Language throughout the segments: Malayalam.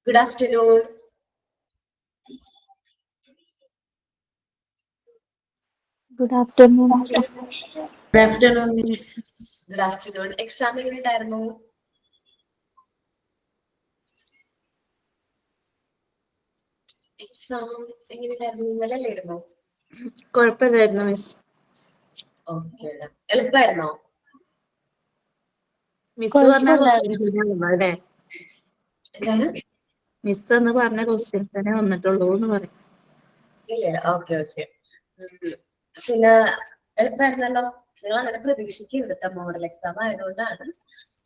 Good afternoon. Good afternoon. Good afternoon, Miss. Good afternoon. Exam എങ്ങനെയുണ്ടായിരുന്നു? എക്സാം എങ്ങനെയുണ്ടായിരുന്നു? ഇന്നലെ അല്ലായിരുന്നോ? കുഴപ്പമില്ലായിരുന്നു മിസ്. ഓക്കെ. എളുപ്പമായിരുന്നോ? മിസ് പറഞ്ഞ അല്ലേ? എന്താണ്? മിസ് എന്ന് പറഞ്ഞ ക്വസ്റ്റ്യൻസ് തന്നെ വന്നിട്ടുള്ളൂ എന്ന് പറയും. ഇല്ല. ഓക്കെ. പിന്നെ എളുപ്പമായിരുന്നല്ലോ. നിങ്ങൾ അങ്ങനെ പ്രതീക്ഷിക്കരുത്. മോഡൽ എക്സാം ആയതുകൊണ്ടാണ്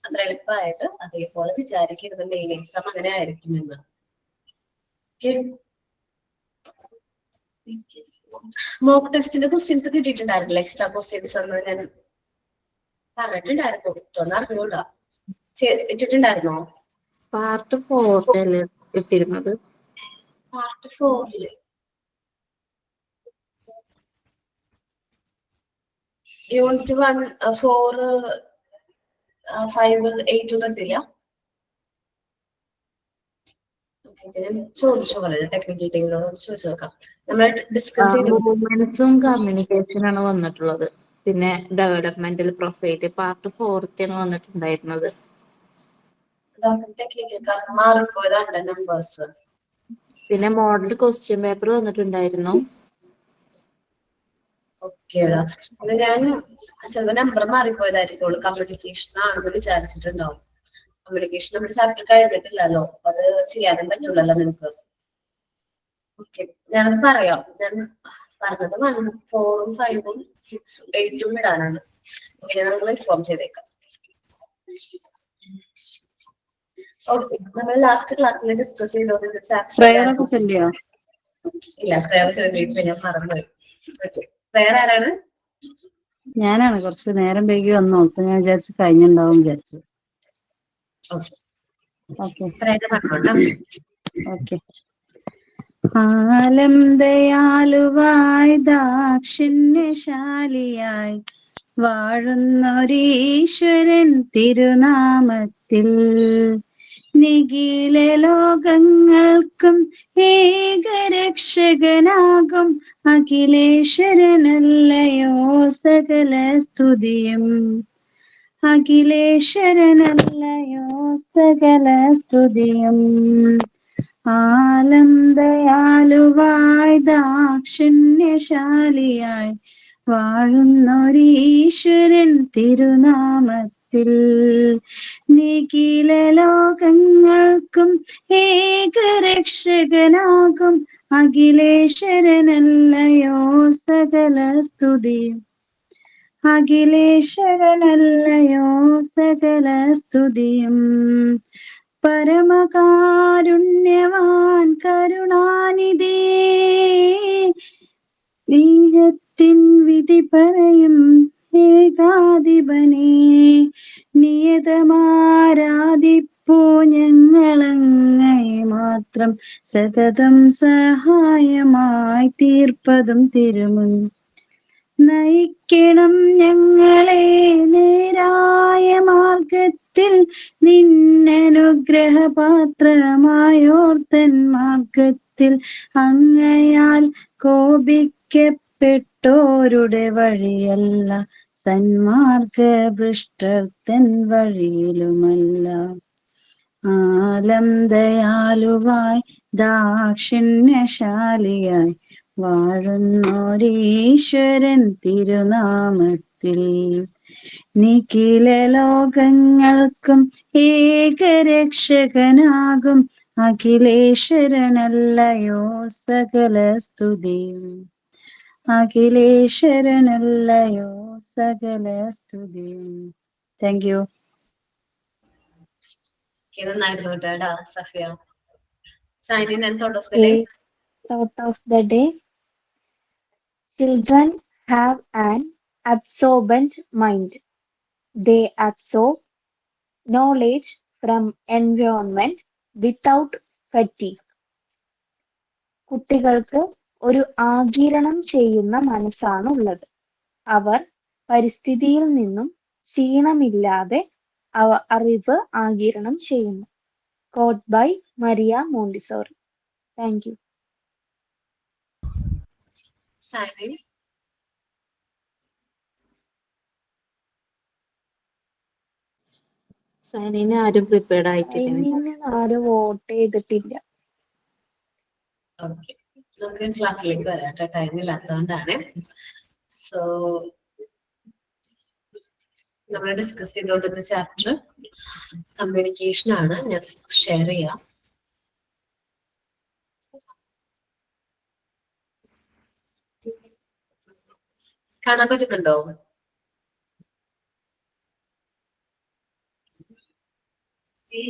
അത്ര എളുപ്പമായത്. അതേപോലെ വിചാരിക്കരുത് മെയിൻ എക്സാം അങ്ങനെ ആയിരിക്കുമെന്ന്. മോക്ക് ടെസ്റ്റിന്റെ ക്വസ്റ്റ്യൻസ് കിട്ടിയിട്ടുണ്ടായിരുന്നില്ല. എക്സ്ട്രാ ക്വസ്റ്റ്യൻസ് എന്ന് ഞാൻ പറഞ്ഞിട്ടുണ്ടായിരുന്നു. ഇട്ടോന്ന് അറിഞ്ഞൂടാ. ഇട്ടിട്ടുണ്ടായിരുന്നോ? പാർട്ട് 4 ഇട്ടിരുന്നത്. പാർട്ട് 4 യൂണിറ്റ് 1 4 5 8 തൊട്ടില്ല. ചോദിച്ചു വളരെ ടെക്നിക്കൽ ടീമിനോട് ചോദിച്ചു നോക്കാം. നമ്മൾ ഡിസ്കസ് ചെയ്തു. മൂവ്മെന്റ്സും കമ്മ്യൂണിക്കേഷനാണ് വന്നിട്ടുള്ളത്. പിന്നെ ഡെവലപ്മെന്റൽ പ്രൊഫൈല് പാർട്ട് 4 വന്നിട്ടുണ്ടായിരുന്നത്. ടെക്നിക്കൽ മാറിപ്പോയതാണ് നമ്പേഴ്സ്. പിന്നെ മോഡൽ ക്വസ്റ്റ്യൻ പേപ്പർ വന്നിട്ടുണ്ടായിരുന്നു. ഓക്കേടാ. അത് ഞാൻ ചിലപ്പോ നമ്പർ മാറിപ്പോയതായിരിക്കുള്ളൂ. കമ്മ്യൂണിക്കേഷൻ ആണെന്ന് വിചാരിച്ചിട്ടുണ്ടാവും. കമ്മ്യൂണിക്കേഷൻ നമ്മുടെ ചാപ്റ്റർ കഴിഞ്ഞിട്ടില്ലല്ലോ. അത് ചെയ്യാനും പറ്റില്ലല്ലോ നിനക്ക്. ഓക്കെ, ഞാനത് പറയാം. ഞാൻ പറഞ്ഞത് 1 4 5 6 8 ഇടാനാണ്. ഓക്കെ, നമ്മൾ ഇൻഫോം ചെയ്തേക്കാം. ഓക്കെ, നമ്മൾ ലാസ്റ്റ് ക്ലാസ്സിൽ ഡിസ്കസ് ചെയ്തോണ്ട് ചാപ്റ്റർ ഇല്ല. പ്രയർ ചൊല്ലിയിട്ട് ഞാൻ മറന്നുപോയി. പ്രയർ ആരാണ്? ഞാനാണ്. കുറച്ച് നേരം വൈകി വന്നു. അപ്പൊ ഞാൻ വിചാരിച്ചു കഴിഞ്ഞുണ്ടാവും വിചാരിച്ചു. ഓക്കെ. ആലം ദയാലുവായി ദാക്ഷിണ്യശാലിയായി വാഴുന്നൊരീശ്വരൻ തിരുനാമത്തിൽ നിഖില ലോകങ്ങൾക്കും ഏകരക്ഷകനാകും അഖിലേശ്വരനല്ലയോ സകല സ്തുതിയും. അഖിലേശ്വരനല്ലയോ സകല സ്തുതിയും. ആലം ദയാലുവായി ദാക്ഷിണ്യശാലിയായി വാഴുന്നൊരീശ്വരൻ തിരുനാമത്തിൽ നിഖില ലോകങ്ങൾക്കും ഏകരക്ഷകനാകും അഖിലേശ്വരനല്ലയോ സകല സ്തുതിയും. അഖിലേശ്വരനല്ലയോ സകല സ്തുതിയും. പരമകാരുണ്യവാൻ കരുണാനിധി ദൈവത്തിൻ വിധി പറയും ഏകാധിപനെ നിയതമാരാധിപ്പൂ ഞങ്ങളങ്ങയെ മാത്രം സതതം സഹായമായി തീർപ്പതും തിരുമുൻ. നയിക്കണം ഞങ്ങളെ നേരായ മാർഗത്തിൽ നിന്നനുഗ്രഹപാത്രമായോർത്തൻ മാർഗത്തിൽ അങ്ങയാൽ കോപിക്കപ്പെട്ടോരുടെ വഴിയല്ല സന്മാർഗ ഭ്രഷ്ടർത്തൻ വഴിയിലുമല്ല. ആലം ദയാലുവായി ദാക്ഷിണ്യശാലിയായി വാഴുന്നോരീശ്വരൻ തിരുനാമത്തിൽ നിഖില ലോകങ്ങൾക്കും ഏകരക്ഷകനാകും അഖിലേശ്വരനല്ലയോ സകല സ്തുതിയും. അഖിലേശ്വരനല്ലയോ സകല സ്തുതിയും. Thank you. നന്നായിരുന്നു കേട്ടോ Safiya. Signing and thought of the day. Thought of the day. Children have an absorbent mind. They absorb knowledge from environment without fatigue. കുട്ടികൾക്ക് ഒരു ആഗിരണം ചെയ്യുന്ന മനസ്സാണുള്ളത്. അവർ പരിസ്ഥിതിയിൽ നിന്നും ക്ഷീണമില്ലാതെ അറിവ് ആഗിരണം ചെയ്യുന്നു. Quote by Maria Montessori. Thank you. Signing. സൈനിനെ ആരും പ്രിപ്പയർഡ് ആയിട്ടില്ല. ഇനി ആരും വോട്ട് ചെയ്തിട്ടില്ല. ഓക്കെ, നമുക്ക് ക്ലാസ്സിലേക്ക് വരാം കേട്ടോ, ടൈം ഇല്ലാത്തതുകൊണ്ടാണ്. സോ നമ്മൾ ഡിസ്കസ് ചെയ്തുകൊണ്ടിരുന്ന ചാപ്റ്റർ കമ്മ്യൂണിക്കേഷൻ ആണ്. ഞാൻ ഷെയർ ചെയ്യാം. കാണാൻ പറ്റുന്നുണ്ടോ?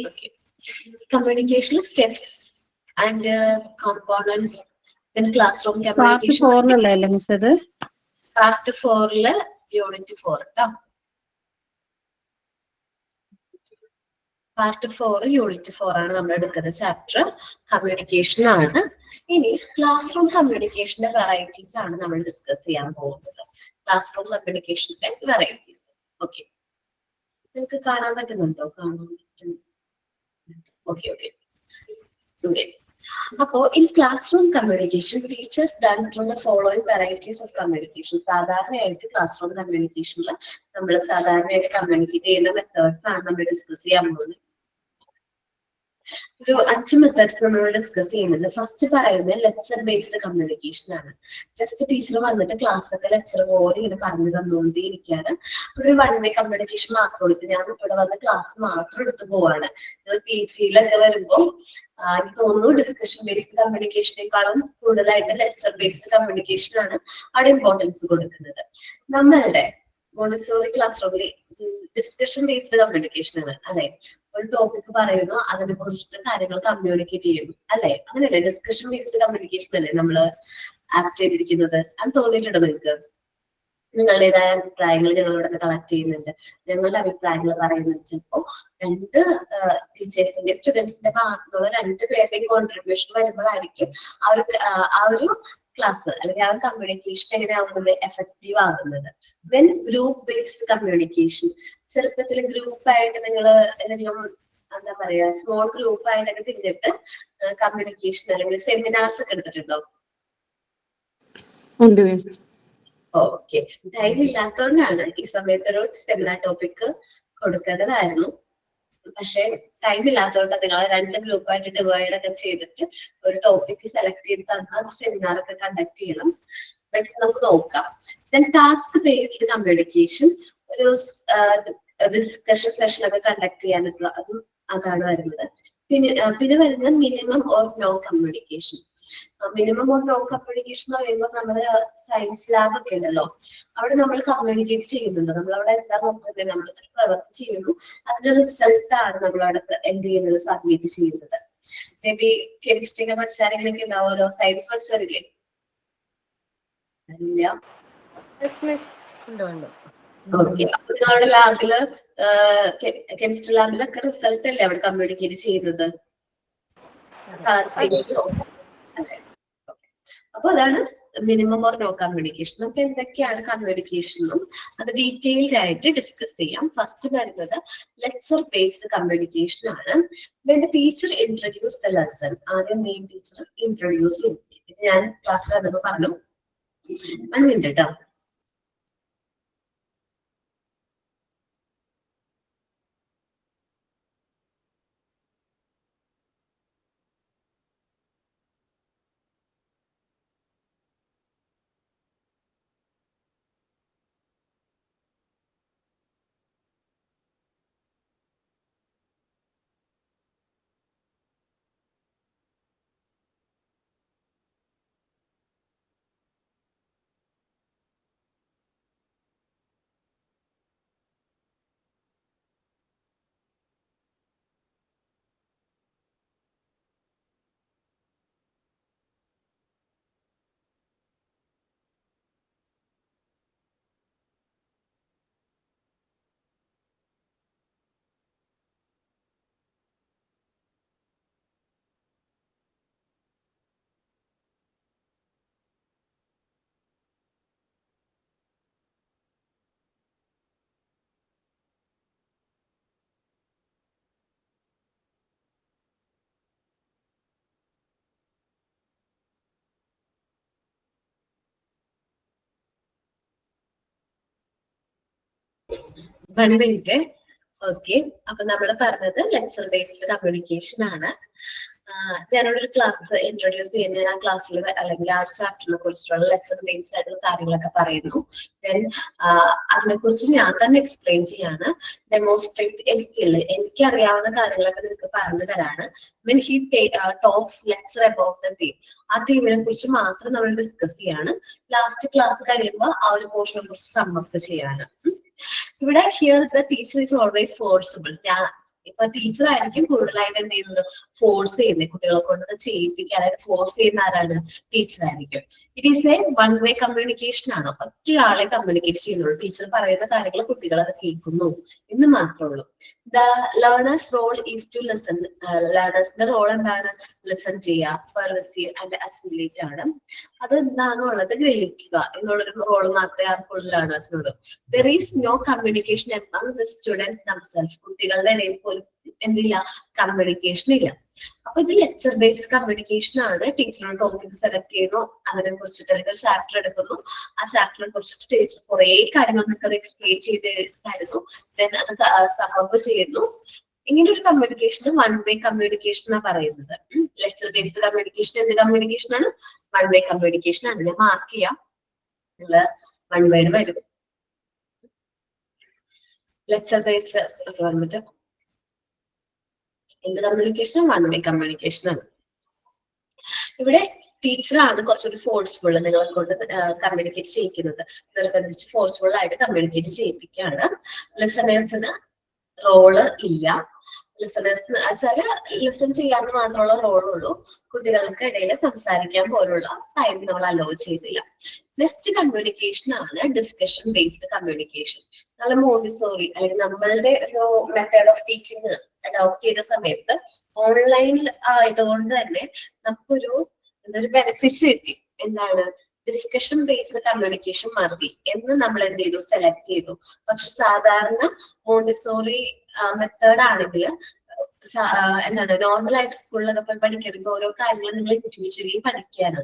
Okay. Communication steps and components in classroom part communication. 4 അല്ലേ മിസ് അത്? പാർട്ട് 4 യൂണിറ്റ് 4 കേട്ടോ. പാർട്ട് 4 യൂണിറ്റ് 4 ആണ് നമ്മൾ എടുക്കുന്ന ചാപ്റ്റർ. കമ്മ്യൂണിക്കേഷൻ ആണ്. ഇനി ക്ലാസ് റൂം കമ്മ്യൂണിക്കേഷന്റെ വെറൈറ്റീസ് ആണ് നമ്മൾ ഡിസ്കസ് ചെയ്യാൻ പോകുന്നത്. ക്ലാസ് റൂം കമ്മ്യൂണിക്കേഷന്റെ വെറൈറ്റീസ്. ഓക്കെ, നിങ്ങൾക്ക് കാണാൻ പറ്റുന്നുണ്ടോ? Okay okay. അപ്പോ in classroom communication, teachers done through the following varieties of communication. സാധാരണയായിട്ട് ക്ലാസ് റൂം കമ്മ്യൂണിക്കേഷനിൽ നമ്മൾ സാധാരണയായിട്ട് കമ്മ്യൂണിക്കേറ്റ് ചെയ്യുന്ന മെത്തേഡ്സ് ആണ് നമ്മൾ ഡിസ്കസ് ചെയ്യാൻ പോകുന്നത്. ഒരു 5 മെത്തേഡ്സ് നമ്മൾ ഡിസ്കസ് ചെയ്യുന്നത്. ഫസ്റ്റ് പറയുന്നത് ലെക്ചർ ബേസ്ഡ് കമ്മ്യൂണിക്കേഷൻ ആണ്. ജസ്റ്റ് ടീച്ചർ വന്നിട്ട് ക്ലാസ് ഒക്കെ ലെക്ചർ പോലെ ഇങ്ങനെ പറഞ്ഞു തന്നുകൊണ്ടേയിരിക്കുകയാണ്. ഒരു വൺ വേ കമ്മ്യൂണിക്കേഷൻ മാത്രം എടുത്ത് ഞാൻ ഇവിടെ വന്ന് ക്ലാസ് മാത്രം എടുത്തു പോവാണ്. പി ജിയിലൊക്കെ വരുമ്പോൾ എനിക്ക് തോന്നുന്നു ഡിസ്കഷൻ ബേസ്ഡ് കമ്മ്യൂണിക്കേഷനേക്കാളും കൂടുതലായിട്ട് ലെക്ചർ ബേസ്ഡ് കമ്മ്യൂണിക്കേഷൻ ആണ് അവിടെ ഇമ്പോർട്ടൻസ് കൊടുക്കുന്നത്. നമ്മളുടെ മോണ്ടിസോറി ക്ലാസ് റൂമിൽ ഡിസ്കഷൻ ബേസ്ഡ് കമ്മ്യൂണിക്കേഷൻ ആണ്. അല്ലെ, ഒരു ടോപ്പിക് പറയുന്നു, അതിനെ കുറിച്ചിട്ട് കാര്യങ്ങൾ കമ്മ്യൂണിക്കേറ്റ് ചെയ്യുന്നു. അല്ലെ, അങ്ങനെയല്ലേ ഡിസ്കഷൻ ബേസ്ഡ് കമ്മ്യൂണിക്കേഷൻ അല്ലേ നമ്മൾ ആപ്റ്റ് ചെയ്തിരിക്കുന്നത്? അത് തോന്നിയിട്ടുണ്ടോ നിങ്ങൾക്ക്? നിങ്ങളുടേതായ അഭിപ്രായങ്ങൾ ഞങ്ങളിവിടെ കളക്ട് ചെയ്യുന്നുണ്ട്. ഞങ്ങളുടെ അഭിപ്രായങ്ങൾ പറയുന്നത് ചിലപ്പോ രണ്ട് ടീച്ചേഴ്സിന്റെ സ്റ്റുഡൻസിന്റെ ഭാഗത്തുള്ള 2 പേരുടെയും കോൺട്രിബ്യൂഷൻ വരുമ്പോഴായിരിക്കും ആ ഒരു ക്ലാസ് അല്ലെങ്കിൽ ആ ഒരു കമ്മ്യൂണിക്കേഷൻ എങ്ങനെയാവുന്നത് എഫക്റ്റീവ് ആകുന്നത്. Then group based communication. ചെറുപ്പത്തിൽ ഗ്രൂപ്പായിട്ട് നിങ്ങൾ എന്തെങ്കിലും എന്താ പറയാ സ്മോൾ ഗ്രൂപ്പ് ആയിട്ടൊക്കെ തിരിഞ്ഞിട്ട് കമ്മ്യൂണിക്കേഷൻ അല്ലെങ്കിൽ സെമിനാർസ് ഒക്കെ എടുത്തിട്ടുണ്ടോ? ഉണ്ട് മിസ്. ഓക്കെ, ടൈം ഇല്ലാത്തതുകൊണ്ടാണ് ഈ സമയത്ത് ഒരു സെമിനാർ ടോപ്പിക് കൊടുക്കേണ്ടതായിരുന്നു. പക്ഷെ ടൈം ഇല്ലാത്തതുകൊണ്ട് നിങ്ങൾ 2 ഗ്രൂപ്പായിട്ട് ഡിവൈഡ് ഒക്കെ ചെയ്തിട്ട് ഒരു ടോപ്പിക് സെലക്ട് ചെയ്ത് തന്നാൽ സെമിനാർ ഒക്കെ കണ്ടക്ട് ചെയ്യണം. ബട്ട് നമുക്ക് നോക്കാം. ദെൻ ടാസ്ക് ബേസ്ഡ് കമ്മ്യൂണിക്കേഷൻ, ഒരു ഡിസ്കഷൻ സെഷൻ ഒക്കെ കണ്ടക്ട് ചെയ്യാനുള്ള അതാണ് വരുന്നത്. പിന്നെ വരുന്നത് minimum or no communication. Minimum or no communication എന്ന് പറയുമ്പോൾ നമ്മള് സയൻസ് ലാബ് ഒക്കെ ഉണ്ടല്ലോ, അവിടെ നമ്മൾ കമ്മ്യൂണിക്കേറ്റ് ചെയ്യുന്നുണ്ട്. നമ്മളവിടെ എന്താ നോക്കുന്നത്, നമ്മൾ പ്രവൃത്തി ചെയ്യുന്നു, അതിന്റെ റിസൾട്ട് ആണ് നമ്മളവിടെ എന്ത് ചെയ്യുന്നത്, സബ്മിറ്റ് ചെയ്യുന്നത്. മേ ബി കെമിസ്ട്രി ഒക്കെ പഠിച്ചാരെങ്കിലൊക്കെ ഉണ്ടാവുമല്ലോ, സയൻസ് പഠിച്ചവരില്ലേ? ഇല്ല. ഓക്കെ, അപ്പൊ നിങ്ങളുടെ ലാബില് കെമിസ്ട്രി ലാബിലൊക്കെ റിസൾട്ട് അല്ലേ അവിടെ കമ്മ്യൂണിക്കേറ്റ് ചെയ്യുന്നത്? കളർ ചേഞ്ചോ? അതെ. അപ്പൊ അതാണ് മിനിമം ഓർ നോ കമ്മ്യൂണിക്കേഷൻ. നമുക്ക് എന്തൊക്കെയാണ് കമ്മ്യൂണിക്കേഷൻ എന്നും അത് ഡീറ്റെയിൽഡ് ആയിട്ട് ഡിസ്കസ് ചെയ്യാം. ഫസ്റ്റ് വരുന്നത് ലെക്ചർ ബേസ്ഡ് കമ്മ്യൂണിക്കേഷൻ ആണ്. When the teacher introduce the lesson, ആദ്യം മെയിൻ ടീച്ചർ ഇൻട്രൊഡ്യൂസ് ചെയ്യും. ഇത് ഞാൻ ക്ലാസ്സിൽ വന്നപ്പോ പറഞ്ഞു. 1 മിനിറ്റ് കേട്ടോ. 1 minute. ഓക്കെ, അപ്പൊ നമ്മൾ പറഞ്ഞത് ലെക്ചർ ബേസ്ഡ് കമ്മ്യൂണിക്കേഷൻ ആണ്. ഞാനൊരു ക്ലാസ് ഇൻട്രൊഡ്യൂസ് ചെയ്യുന്ന ആ ക്ലാസ്സിൽ അല്ലെങ്കിൽ ആ ചാപ്റ്ററിനെ കുറിച്ചുള്ള ലെസൺ ബേസ്ഡ് ആയിട്ടുള്ള കാര്യങ്ങളൊക്കെ പറയുന്നു. ദെൻ അതിനെ കുറിച്ച് ഞാൻ തന്നെ എക്സ്പ്ലെയിൻ ചെയ്യാണ്. ഡെമോൺസ്ട്രേറ്റ് എ സ്കിൽ, എനിക്ക് അറിയാവുന്ന കാര്യങ്ങളൊക്കെ നിങ്ങൾക്ക് പറഞ്ഞു തരാണ്. When he talks lecture about the theme, ആ തീമിനെ കുറിച്ച് മാത്രം നമ്മൾ ഡിസ്കസ് ചെയ്യാണ്. ലാസ്റ്റ് ക്ലാസ് കഴിയുമ്പോൾ ആ ഒരു പോർഷനെ കുറിച്ച് സമ്മപ്പ് ചെയ്യാണ്. ഇവിടെ here the teacher is always forcible. ഇപ്പൊ ടീച്ചർ ആയിരിക്കും കൂടുതലായിട്ട് എന്ത് ചെയ്യുന്നത്, ഫോഴ്സ് ചെയ്യുന്നത്, കുട്ടികളെ കൊണ്ട് ചെയ്യിപ്പിക്കാനായിട്ട് ഫോഴ്സ് ചെയ്യുന്ന ആരാണ്, ടീച്ചർ ആയിരിക്കും. It is A one way communication ആണ്. ഒറ്റയാളെ കമ്മ്യൂണിക്കേറ്റ് ചെയ്യുന്നുള്ളൂ. ടീച്ചർ പറയുന്ന കാര്യങ്ങൾ കുട്ടികൾ അത് കേൾക്കുന്നു എന്ന് മാത്രമേ ഉള്ളൂ. The learner's role is to listen. ലേണേഴ്സിന്റെ റോൾ എന്താണ്, ലിസൺ ചെയ്യുക, പെർസീവ് ആൻഡ് അസിമിലേറ്റ് ആണ്. അത് എന്താണെന്നുള്ളത് ഗ്രഹിക്കുക എന്നുള്ളൊരു റോൾ മാത്രമേ ആർക്കുള്ളൂ, ലേണേഴ്സിനുള്ളൂ. There is no communication among the students themself. കുട്ടികളുടെ ഇടയിൽ പോലും എന്തില്ല, കമ്മ്യൂണിക്കേഷൻ ഇല്ല. അപ്പൊ ഇത് ലെക്ചർ ബേസ്ഡ് കമ്മ്യൂണിക്കേഷൻ ആണ്. ടീച്ചറുടെ ടോപ്പിക് സെലക്ട് ചെയ്യുന്നു, അതിനെ കുറിച്ചിട്ട് അല്ലെങ്കിൽ ഒരു ചാപ്റ്റർ എടുക്കുന്നു, ആ ചാപ്റ്ററിനെ കുറിച്ചിട്ട് ടീച്ചർ കുറെ കാര്യങ്ങൾ നിങ്ങൾക്ക് എക്സ്പ്ലെയിൻ ചെയ്ത് തരുന്നു. ദെൻ അത് സമ്മപ്പ് ചെയ്യുന്നു. ഇങ്ങനെ ഒരു കമ്മ്യൂണിക്കേഷൻ വൺ വേ കമ്മ്യൂണിക്കേഷൻ എന്നാണ് പറയുന്നത്. ലെക്ചർ ബേസ്ഡ് കമ്മ്യൂണിക്കേഷൻ എന്ത് കമ്മ്യൂണിക്കേഷൻ ആണ്, വൺ വേ കമ്മ്യൂണിക്കേഷൻ ആണ്. ഞാൻ മാർക്ക് ചെയ്യാം, നിങ്ങള് വൺ വേഡ് വരും. ലെക്ചർ ബേസ്ഡ് വന്നിട്ട് എന്ത് കമ്മ്യൂണിക്കേഷൻ, വൺ വേ കമ്മ്യൂണിക്കേഷൻ ആണ്. ഇവിടെ ടീച്ചറാണ് കുറച്ചുകൂടി ഫോഴ്സ്ഫുൾ നിങ്ങളെ കൊണ്ട് കമ്മ്യൂണിക്കേറ്റ് ചെയ്യിക്കുന്നത്. നിർബന്ധിച്ച് ഫോഴ്സ്ഫുൾ ആയിട്ട് കമ്മ്യൂണിക്കേറ്റ് ചെയ്യിപ്പിക്കുകയാണ്. ലിസണേഴ്സിന് റോള് ഇല്ല. ലിസണേഴ്സ് വെച്ചാല് ലിസൺ ചെയ്യാൻ മാത്രമുള്ള റോളുള്ളൂ. കുട്ടികൾക്ക് ഇടയിൽ സംസാരിക്കാൻ പോലുള്ള ടൈം നമ്മൾ അലോ ചെയ്തില്ല. നെക്സ്റ്റ് കമ്മ്യൂണിക്കേഷൻ ആണ് ഡിസ്കഷൻ ബേസ്ഡ് കമ്മ്യൂണിക്കേഷൻ. നമ്മൾ മോണ്ടിസോറി അല്ലെങ്കിൽ നമ്മളുടെ ഒരു മെത്തേഡ് ഓഫ് ടീച്ചിങ് അഡോപ്റ്റ് ചെയ്ത സമയത്ത് ഓൺലൈനിൽ ആയതുകൊണ്ട് തന്നെ നമുക്കൊരു ബെനിഫിറ്റ്സ് കിട്ടി. എന്താണ്, ഡിസ്കഷൻ ബേസ്ഡ് കമ്മ്യൂണിക്കേഷൻ മതി എന്ന് നമ്മൾ എന്ത് ചെയ്തു, സെലക്ട് ചെയ്തു. പക്ഷെ സാധാരണ മോണ്ടിസോറി മെത്തേഡ് ആണെങ്കിൽ എന്താണ്, നോർമൽ ആയിട്ട് സ്കൂളിലൊക്കെ പോയി പഠിക്കണമെങ്കിൽ ഓരോ കാര്യങ്ങൾ നിങ്ങൾ ഇൻഡിവിജ്വലി പഠിക്കാണ്.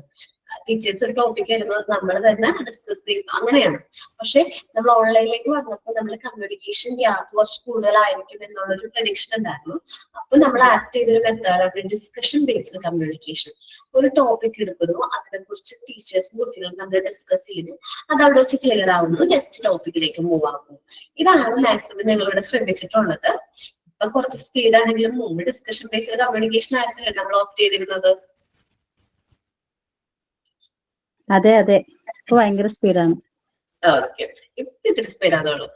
ടീച്ചേഴ്സ് ഒരു ടോപ്പിക് ആയിരുന്നത് നമ്മൾ തന്നെ ഡിസ്കസ് ചെയ്തു, അങ്ങനെയാണ്. പക്ഷെ നമ്മൾ ഓൺലൈനിലേക്ക് വന്നപ്പോൾ നമ്മൾ കമ്മ്യൂണിക്കേഷൻ ഗ്യാപ്പ് കുറച്ച് കൂടുതലായിരിക്കും എന്നുള്ളൊരു പ്രഡിക്ഷൻ ഉണ്ടായിരുന്നു. അപ്പൊ നമ്മൾ ആക്ട് ചെയ്തൊരു മെത്തേഡാണ് ഡിസ്കഷൻ ബേസ്ഡ് കമ്മ്യൂണിക്കേഷൻ. ഒരു ടോപ്പിക് എടുക്കുന്നു, അതിനെ കുറിച്ച് ടീച്ചേഴ്സും കുട്ടികളും നമ്മൾ ഡിസ്കസ് ചെയ്യുന്നു, അത് അവിടെ വെച്ച് ക്ലിയർ ആവുന്നു, നെക്സ്റ്റ് ടോപ്പിക്കിലേക്ക് മൂവ് ആകുന്നു. ഇതാണ് മാക്സിമം നിങ്ങളിവിടെ ശ്രദ്ധിച്ചിട്ടുള്ളത്. ഇപ്പൊ കുറച്ച് സ്പീഡ് ആണെങ്കിലും മുമ്പ് ഡിസ്കഷൻ ബേസ്ഡ് കമ്മ്യൂണിക്കേഷൻ ആയിരുന്നില്ല നമ്മൾ ഓപ്റ്റ് ചെയ്തിരുന്നത്. അതെ അതെ, ഇപ്പൊ ഭയങ്കര സ്പീഡാണ്. ഓക്കെ, ഇപ്പൊ ഇത്തിരി സ്പീഡാണുള്ളൂ.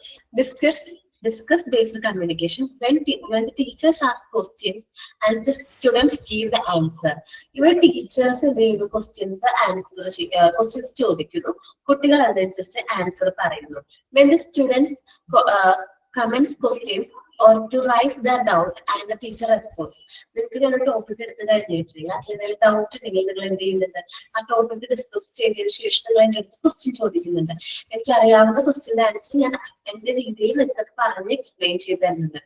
Discuss based communication when the teachers ask questions and the students give the answer. ഇവിടെ ടീച്ചേഴ്സ് എന്ത് ചെയ്യുന്നു, ക്വസ്റ്റ്യൻസ് ചോദിക്കുന്നു, കുട്ടികൾ അതനുസരിച്ച് ആൻസർ പറയുന്നു. When the students comments questions or to raise their doubt and the teacher responds. നിങ്ങൾക്ക് ഞാൻ ഒരു ടോപ്പിക് എടുത്ത് കഴിഞ്ഞിട്ടില്ല, അതിലെന്തെങ്കിലും ഡൗട്ട് ഉണ്ടെങ്കിൽ നിങ്ങൾ എന്ത് ചെയ്യുന്നുണ്ട്, ആ ടോപ്പിക് ഡിസ്കസ് ചെയ്തതിനു ശേഷം നിങ്ങൾ എൻ്റെ അടുത്ത് ക്വസ്റ്റ്യൻ ചോദിക്കുന്നുണ്ട്. എനിക്ക് അറിയാവുന്ന ക്വസ്റ്റ്യൻ്റെ ആൻസർ ഞാൻ എന്റെ രീതിയിൽ നിങ്ങൾക്ക് പറഞ്ഞ് എക്സ്പ്ലെയിൻ ചെയ്ത് തരുന്നുണ്ട്.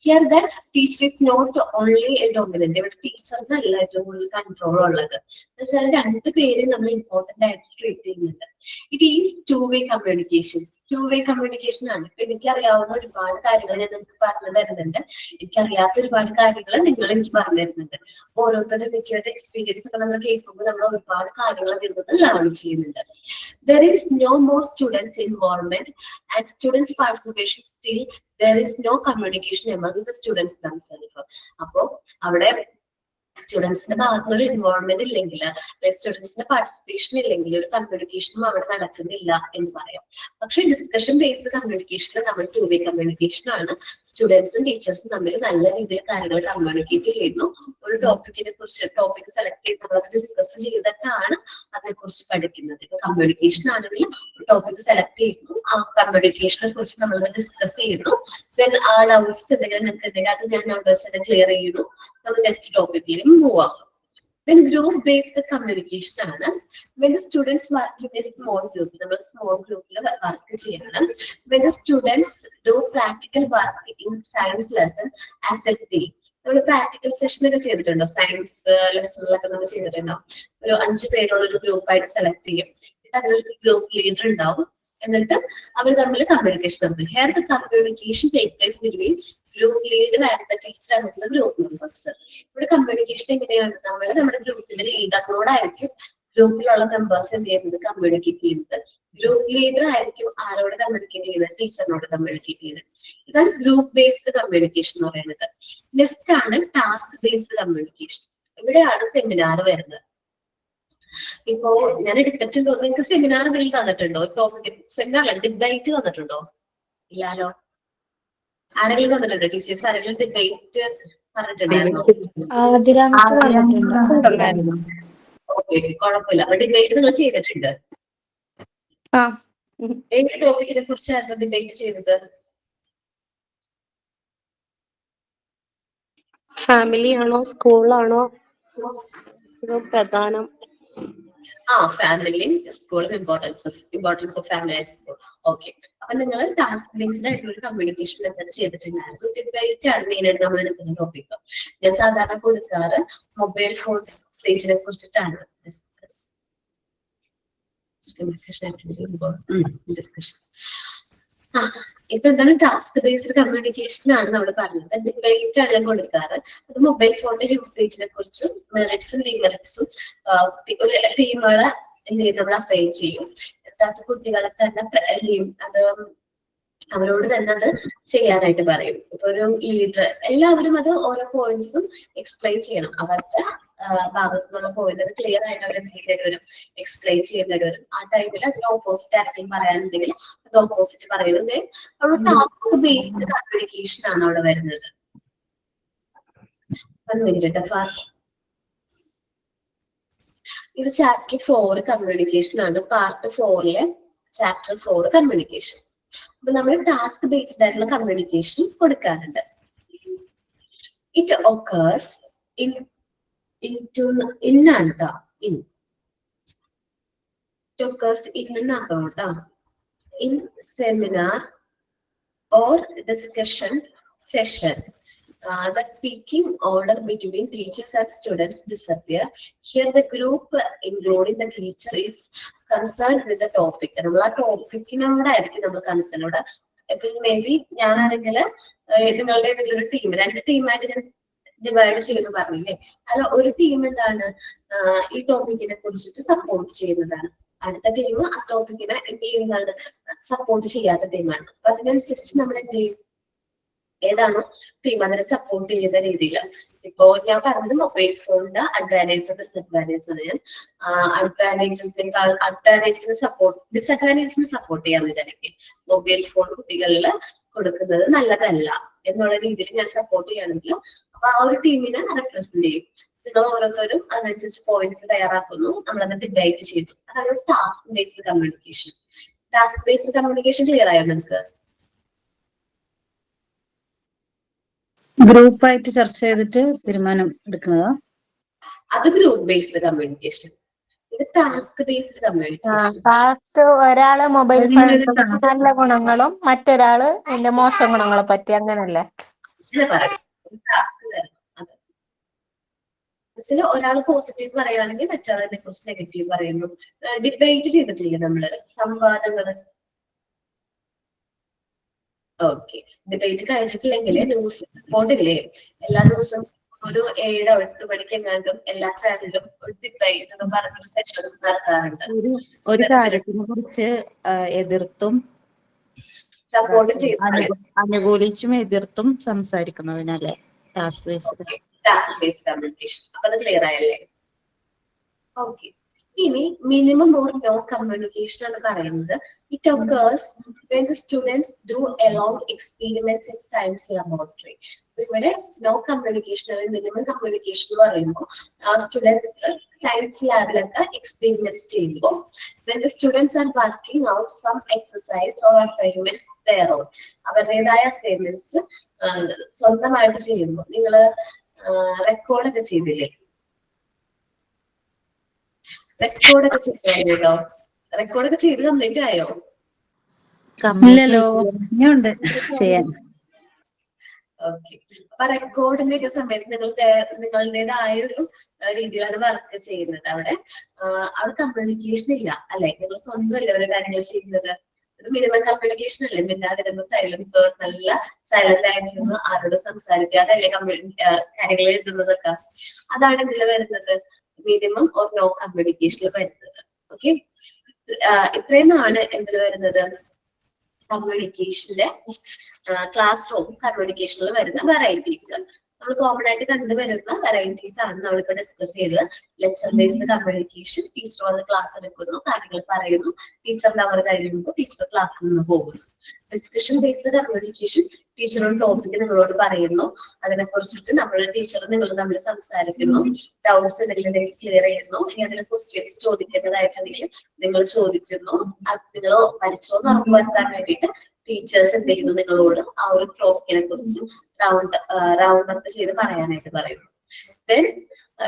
Here the teacher is not only a dominant. ഇവിടെ ടീച്ചറിനല്ല ഏറ്റവും കൂടുതൽ കൺട്രോൾ ഉള്ളത്. എന്ന് വെച്ചാൽ രണ്ടു പേരെയും നമ്മൾ ഇമ്പോർട്ടന്റ് ആയിട്ട് ട്രീറ്റ് ചെയ്യുന്നുണ്ട്. It is to way communication. To way communication ആണ്. ഇപ്പൊ എനിക്കറിയാവുന്ന ഒരുപാട് കാര്യങ്ങൾ ഞാൻ നിങ്ങൾക്ക് പറഞ്ഞു തരുന്നുണ്ട്, എനിക്കറിയാത്ത ഒരുപാട് കാര്യങ്ങൾ നിങ്ങൾ എനിക്ക് പറഞ്ഞു തരുന്നുണ്ട്. ഓരോരുത്തരുടെ മിക്കവരുടെ എക്സ്പീരിയൻസ് ഒക്കെ നമ്മൾ കേൾക്കുമ്പോൾ നമ്മൾ ഒരുപാട് കാര്യങ്ങൾ അതിൽ നിന്ന് ലേൺ ചെയ്യുന്നുണ്ട്. There is no more students involvement and students participation, still there is no communication among the students themselves. അപ്പോ അവിടെ സ്റ്റുഡൻസിന്റെ ഭാഗത്തുനിന്ന് ഒരു ഇൻവോൾവ്മെന്റ് ഇല്ലെങ്കിൽ, സ്റ്റുഡൻസിന്റെ പാർട്ടിസിപ്പേഷൻ ഇല്ലെങ്കിൽ ഒരു കമ്മ്യൂണിക്കേഷനും അവിടെ നടക്കുന്നില്ല എന്ന് പറയാം. പക്ഷെ ഡിസ്കഷൻ ബേസ്ഡ് കമ്മ്യൂണിക്കേഷനിൽ നമ്മൾ ടു വേ കമ്മ്യൂണിക്കേഷൻ ആണ്. സ്റ്റുഡൻസും ടീച്ചേഴ്സും തമ്മിൽ നല്ല രീതിയിൽ കാര്യങ്ങൾ കമ്മ്യൂണിക്കേറ്റ് ചെയ്യുന്നു. ഒരു ടോപ്പിക്കിനെ കുറിച്ച് ടോപ്പിക് സെലക്ട് ചെയ്ത് നമ്മളത് ഡിസ്കസ് ചെയ്തിട്ടാണ് അതിനെ കുറിച്ച് പഠിക്കുന്നത്. ഇപ്പൊ കമ്മ്യൂണിക്കേഷൻ ആണെങ്കിൽ ഒരു ടോപ്പിക് സെലക്ട് ചെയ്യുന്നു, ആ കമ്മ്യൂണിക്കേഷനെ കുറിച്ച് നമ്മൾ ഡിസ്കസ് ചെയ്യുന്നു. ദെൻ ആ ഡൗട്ട്സ് എന്തെങ്കിലും നിങ്ങൾക്ക് ഉണ്ടെങ്കിൽ അത് ഞാൻ ഡൗട്ട്സ് ക്ലിയർ ചെയ്യുന്നു, നമ്മൾ നെക്സ്റ്റ് ടോപ്പിക്കിലേക്ക് മൂവ് ആകും. Then group based communication ആണ്. When the students work in a small group, നമ്മൾ small ഗ്രൂപ്പിൽ വർക്ക് ചെയ്യണം. When the students do practical work in science lesson as a team. നമ്മൾ പ്രാക്ടിക്കൽ സെഷൻ ഒക്കെ ചെയ്തിട്ടുണ്ടോ, സയൻസ് ലെസണിലൊക്കെ നമ്മൾ ചെയ്തിട്ടുണ്ടോ? ഒരു 5 പേരുള്ള ഒരു ഗ്രൂപ്പായിട്ട് സെലക്ട് ചെയ്യും, അതിലൊരു ഗ്രൂപ്പ് ലീഡർ ഉണ്ടാവും, എന്നിട്ട് അവർ തമ്മിൽ കമ്മ്യൂണിക്കേഷൻ നടത്തും. Here the communication take place between group leader and the teacher and the group members. ഇവിടെ കമ്മ്യൂണിക്കേഷൻ എങ്ങനെയാണ്? നമ്മുടെ ഗ്രൂപ്പിന്റെ ലീഡറിനോടായിരിക്കും ഗ്രൂപ്പിലുള്ള മെമ്പേഴ്സ് എന്ത് ചെയ്യുന്നത്? കമ്മ്യൂണിക്കേറ്റ് ചെയ്യുന്നത്. ഗ്രൂപ്പ് ലീഡർ ആയിരിക്കും ആരോട് കമ്മ്യൂണിക്കേറ്റ് ചെയ്യുന്നത്? ടീച്ചറിനോട് കമ്മ്യൂണിക്കേറ്റ് ചെയ്യുന്നത്. ഇതാണ് ഗ്രൂപ്പ് ബേസ്ഡ് കമ്മ്യൂണിക്കേഷൻ എന്ന് പറയുന്നത്. നെക്സ്റ്റ് ആണ് ടാസ്ക് ബേസ്ഡ് കമ്മ്യൂണിക്കേഷൻ. ഇവിടെയാണ് സെമിനാർ വരുന്നത്. ഇപ്പോ ഞാൻ എടുത്തിട്ടുണ്ടോ? നിങ്ങൾക്ക് സെമിനാർ എന്തെങ്കിലും തന്നിട്ടുണ്ടോ? ടോപ്പിക് സെമിനാർ അല്ല, ഡിബേറ്റ് തന്നിട്ടുണ്ടോ? ഇല്ലാലോ. ആരെങ്കിലും തന്നിട്ടുണ്ടോ? ടീച്ചേഴ്സ് ആരെങ്കിലും ഡിബേറ്റ് പറഞ്ഞിട്ടുണ്ടായിരുന്നോ? ഓക്കെ, കുഴപ്പമില്ല. അപ്പൊ ഡിബേറ്റ് നിങ്ങൾ ചെയ്തിട്ടുണ്ട്. ഏത് ടോപ്പിക്കിനെ കുറിച്ചായിരുന്നു ഡിബേറ്റ് ചെയ്തത്? ഫാമിലി ആണോ സ്കൂളാണോ പ്രധാനം? ഫാമിലിയും സ്കൂളും, importance of family and school. Okay, അപ്പൊ നിങ്ങൾ ടാസ്ക് ബേസ്ഡ് ആയിട്ടുള്ള ഒരു കമ്മ്യൂണിക്കേഷൻ മെത്തേഡ് ചെയ്തിട്ടുണ്ടായിരുന്നു. ഡിബേറ്റ് ആണ് മെയിൻ ആയിട്ട് നമ്മൾ എടുക്കുന്ന ടോപ്പിക്. ഞാൻ സാധാരണ കൊടുക്കാറ് മൊബൈൽ ഫോൺ യൂസേജിനെ കുറിച്ചിട്ടാണ് ഡിസ്കഷൻ. ഇപ്പൊ എന്താണ് ടാസ്ക് ബേസ്ഡ് കമ്മ്യൂണിക്കേഷൻ ആണ് നമ്മൾ പറഞ്ഞത്. ഡിബേറ്റ് ആണ് കൊടുക്കാറ്. അത് മൊബൈൽ ഫോണിന്റെ യൂസേജിനെ കുറിച്ചും മെറിറ്റ്സും ഡിമെറിറ്റ്സും ടീമുകളെ എന്ത് ചെയ്യും? നമ്മൾ അസൈൻ ചെയ്യും. യഥാർത്ഥ കുട്ടികളെ തന്നെ അത് അവരോട് തന്നെ അത് ചെയ്യാനായിട്ട് പറയും. ഇപ്പൊ ഒരു ലീഡർ എല്ലാവരും അത് ഓരോ പോയിന്റ്സും എക്സ്പ്ലെയിൻ ചെയ്യണം. അവരുടെ ഭാഗത്തുനിന്നുള്ള പോയിന്റ് അത് ക്ലിയർ ആയിട്ട് അവർ ചെയ്യേണ്ടി വരും, എക്സ്പ്ലെയിൻ ചെയ്യേണ്ടി വരും. ആ ടൈമിൽ അതിന് ഓപ്പോസിറ്റ് ആരെങ്കിലും പറയാനുണ്ടെങ്കിൽ അത് ഓപ്പോസിറ്റ് പറയുന്നത്. അവിടെ ടാസ്ക് ബേസ്ഡ് കമ്മ്യൂണിക്കേഷൻ ആണ് അവിടെ വരുന്നത്. ഇത് ചാപ്റ്റർ 4 കമ്മ്യൂണിക്കേഷൻ ആണ്. Part 4 chapter 4 communication. അപ്പൊ നമ്മൾ ടാസ്ക് ബേസ്ഡ് ആയിട്ടുള്ള കമ്മ്യൂണിക്കേഷൻ കൊടുക്കാറുണ്ട്. It occurs in seminar or discussion session. The picking order between teachers and students disappear. Here the group including the teacher is concerned with the topic. നമ്മൾ ആ ടോപ്പിക്കിനോടായിരിക്കും നമ്മൾ കൺസേൺ. ഇപ്പൊ മേ ബി ഞാനാണെങ്കിൽ നിങ്ങളുടെ ഒരു ടീം 2 ടീമായിട്ട് ഞാൻ ഡിവൈഡ് ചെയ്യുന്നു പറഞ്ഞില്ലേ? അല്ല, ഒരു ടീം എന്താണ് ഈ ടോപ്പിക്കിനെ കുറിച്ചിട്ട് സപ്പോർട്ട് ചെയ്യുന്നതാണ്. അടുത്ത ടീം ആ ടോപ്പിക്കിനെ എന്ത് ചെയ്യുന്നതാണ്? സപ്പോർട്ട് ചെയ്യാത്ത ടീമാണ്. അപ്പൊ അതിനനുസരിച്ച് നമ്മൾ എന്ത് ചെയ്യും? ഏതാണോ ടീം അതിനെ സപ്പോർട്ട് ചെയ്യുന്ന രീതിയിൽ. ഇപ്പോ ഞാൻ പറഞ്ഞത് മൊബൈൽ ഫോണിന്റെ അഡ്വാൻറ്റേജ് ഡിസ്അഡ്വാൻറ്റേജ് ആണ്. ഞാൻ ഡിസ്അഡ്വാൻറ്റേജിന് സപ്പോർട്ട് ചെയ്യാന്ന് വിചാരിക്കും. മൊബൈൽ ഫോൺ കുട്ടികളിൽ കൊടുക്കുന്നത് നല്ലതല്ല എന്നുള്ള രീതിയിൽ ഞാൻ സപ്പോർട്ട് ചെയ്യുകയാണെങ്കിൽ അപ്പൊ ആ ഒരു ടീമിനെ റെപ്രസെന്റ് ചെയ്യും. നിങ്ങൾ ഓരോരുത്തരും അതിനനുസരിച്ച് പോയിന്റ്സ് തയ്യാറാക്കുന്നു, നമ്മളത് ഡിബേറ്റ് ചെയ്യുന്നു. അതാണ് task based communication. Task based communication clear ആയോ നിങ്ങൾക്ക്? ഗ്രൂപ്പായിട്ട് ചർച്ച ചെയ്തിട്ട് തീരുമാനം എടുക്കുന്നതാ? അത് ഗ്രൂപ്പ് ബേസ്ഡ് കമ്മ്യൂണിക്കേഷൻ. ഇത് ടാസ്ക് ബേസ്ഡ് കമ്മ്യൂണിക്കേഷൻ. ടാസ്ക് ഒരാള് മൊബൈൽ ഫോണിന്റെ നല്ല ഗുണങ്ങളും മറ്റൊരാള് അതിന്റെ മോശം ഗുണങ്ങളെ പറ്റി അങ്ങനല്ലേ ടാസ്ക് തരണം. അത് ഒരാൾ പോസിറ്റീവ് പറയുകയാണെങ്കിൽ മറ്റൊരാളെ കുറിച്ച് നെഗറ്റീവ് പറയുന്നു. ഡിബേറ്റ് ചെയ്തിട്ടില്ലേ നമ്മള്? സംവാദങ്ങള്. ഓക്കെ, ഡിബേറ്റ് കഴിഞ്ഞിട്ടില്ലെങ്കിൽ ന്യൂസ് റിപ്പോർട്ട് ഇല്ലേ? എല്ലാ ദിവസവും ഒരു 7-8 മണിക്ക് എങ്ങാണ്ടും എല്ലാ ചാനലിലും ഒരു ഡിബേറ്റ് എന്ന് പറഞ്ഞൊരു സെഷൻ നടത്താറുണ്ട്. ഒരു കാര്യത്തിനെ കുറിച്ച് എതിർത്തും സപ്പോർട്ട് ചെയ്ത് അനുകൂലിച്ചും എതിർത്തും സംസാരിക്കുന്നതിനല്ലേ ടാസ്ക് ബേസ്ഡ് കമ്മ്യൂണിക്കേഷൻ. അപ്പൊ അത് ക്ലിയർ ആയല്ലേ? ഓക്കെ, ഇനി മിനിമം ഓർ നോ കമ്മ്യൂണിക്കേഷൻ എന്ന് പറയുന്നത് it occurs when the students do along experiments in science laboratory. ഇവിടെ നോ കമ്മ്യൂണിക്കേഷൻ അല്ലെങ്കിൽ മിനിമം കമ്മ്യൂണിക്കേഷൻ എന്ന് പറയുമ്പോൾ സ്റ്റുഡൻസ് സയൻസ് ലാബിലൊക്കെ എക്സ്പെരിമെന്റ്സ് ചെയ്യുമ്പോൾ when the students are working out some exercise or assignments their own, അവരുടേതായ അസൈൻമെന്റ്സ് സ്വന്തമായിട്ട് ചെയ്യുമ്പോൾ നിങ്ങള് റെക്കോർഡൊക്കെ ചെയ്തില്ലേ? റെക്കോർഡൊക്കെ ചെയ്തോ? റെക്കോർഡൊക്കെ ചെയ്ത് കംപ്ലീറ്റ് ആയോ? ഇല്ലല്ലോ, ഇനിയുണ്ട് ചെയ്യാൻ. ഓക്കെ, അപ്പൊ റെക്കോർഡിന്റെ ഒക്കെ സമയത്ത് നിങ്ങളുടേതായ ഒരു രീതിയിലാണ് വർക്ക് ചെയ്യുന്നത്. അവിടെ കമ്മ്യൂണിക്കേഷൻ ഇല്ല അല്ലെ? നിങ്ങൾ സ്വന്തമല്ലേ ഓരോ കാര്യങ്ങൾ ചെയ്യുന്നത്. മിനിമം കമ്മ്യൂണിക്കേഷൻ അല്ലേ, മിണ്ടാതിരുന്ന് സൈലൻസ്, നല്ല സൈലന്റ് ആയിട്ടിരുന്ന് ആരോട് സംസാരിക്കാതെ കാര്യങ്ങൾ എഴുതുന്നതൊക്കെ. അതാണ് ഇതിൽ വരുന്നത് മിനിമം ഓർ നോ കമ്മ്യൂണിക്കേഷനിൽ വരുന്നത്. ഓക്കെ, ഇത്രയുമാണ് എന്തിൽ വരുന്നത് കമ്മ്യൂണിക്കേഷന്റെ ക്ലാസ് റൂം കമ്മ്യൂണിക്കേഷനിൽ വരുന്ന വെറൈറ്റീസ്. നമ്മൾ കോമൺ ആയിട്ട് കണ്ടുവരുന്ന വെറൈറ്റീസ് ആണ് നമ്മളിപ്പോ ഡിസ്കസ് ചെയ്തത്. ലെക്ചർ ബേസ്ഡ് കമ്മ്യൂണിക്കേഷൻ, ടീച്ചർ വന്ന് ക്ലാസ് എടുക്കുന്നു, കാര്യങ്ങൾ പറയുന്നു, ടീച്ചറിന്റെ അവർ കഴിയുമ്പോൾ ടീച്ചർ ക്ലാസ്സിൽ നിന്ന് പോകുന്നു. ഡിസ്കഷൻ ബേസ്ഡ് കമ്മ്യൂണിക്കേഷൻ, ടീച്ചറോട് ടോപ്പിക് നിങ്ങളോട് പറയുന്നു, അതിനെ കുറിച്ചിട്ട് നിങ്ങൾ തമ്മിൽ സംസാരിക്കുന്നു, ഡൗട്ട്സ് എന്തെങ്കിലും ക്ലിയർ ചെയ്യുന്നു, ഇനി അതിന് ക്വസ്റ്റ്യൻസ് ചോദിക്കേണ്ടതായിട്ടുണ്ടെങ്കിൽ നിങ്ങൾ ചോദിക്കുന്നു, നിങ്ങൾ പഠിച്ചോ എന്ന് ഉറപ്പുവരുത്താൻ വേണ്ടിയിട്ട് ടീച്ചേഴ്സ് എന്ത് ചെയ്യുന്നു നിങ്ങളോട് ആ ഒരു ടോപ്പിക്കിനെ കുറിച്ച് റൗണ്ട് അപ്പ് ചെയ്ത് പറയാനായിട്ട് പറയുന്നു. ദെൻ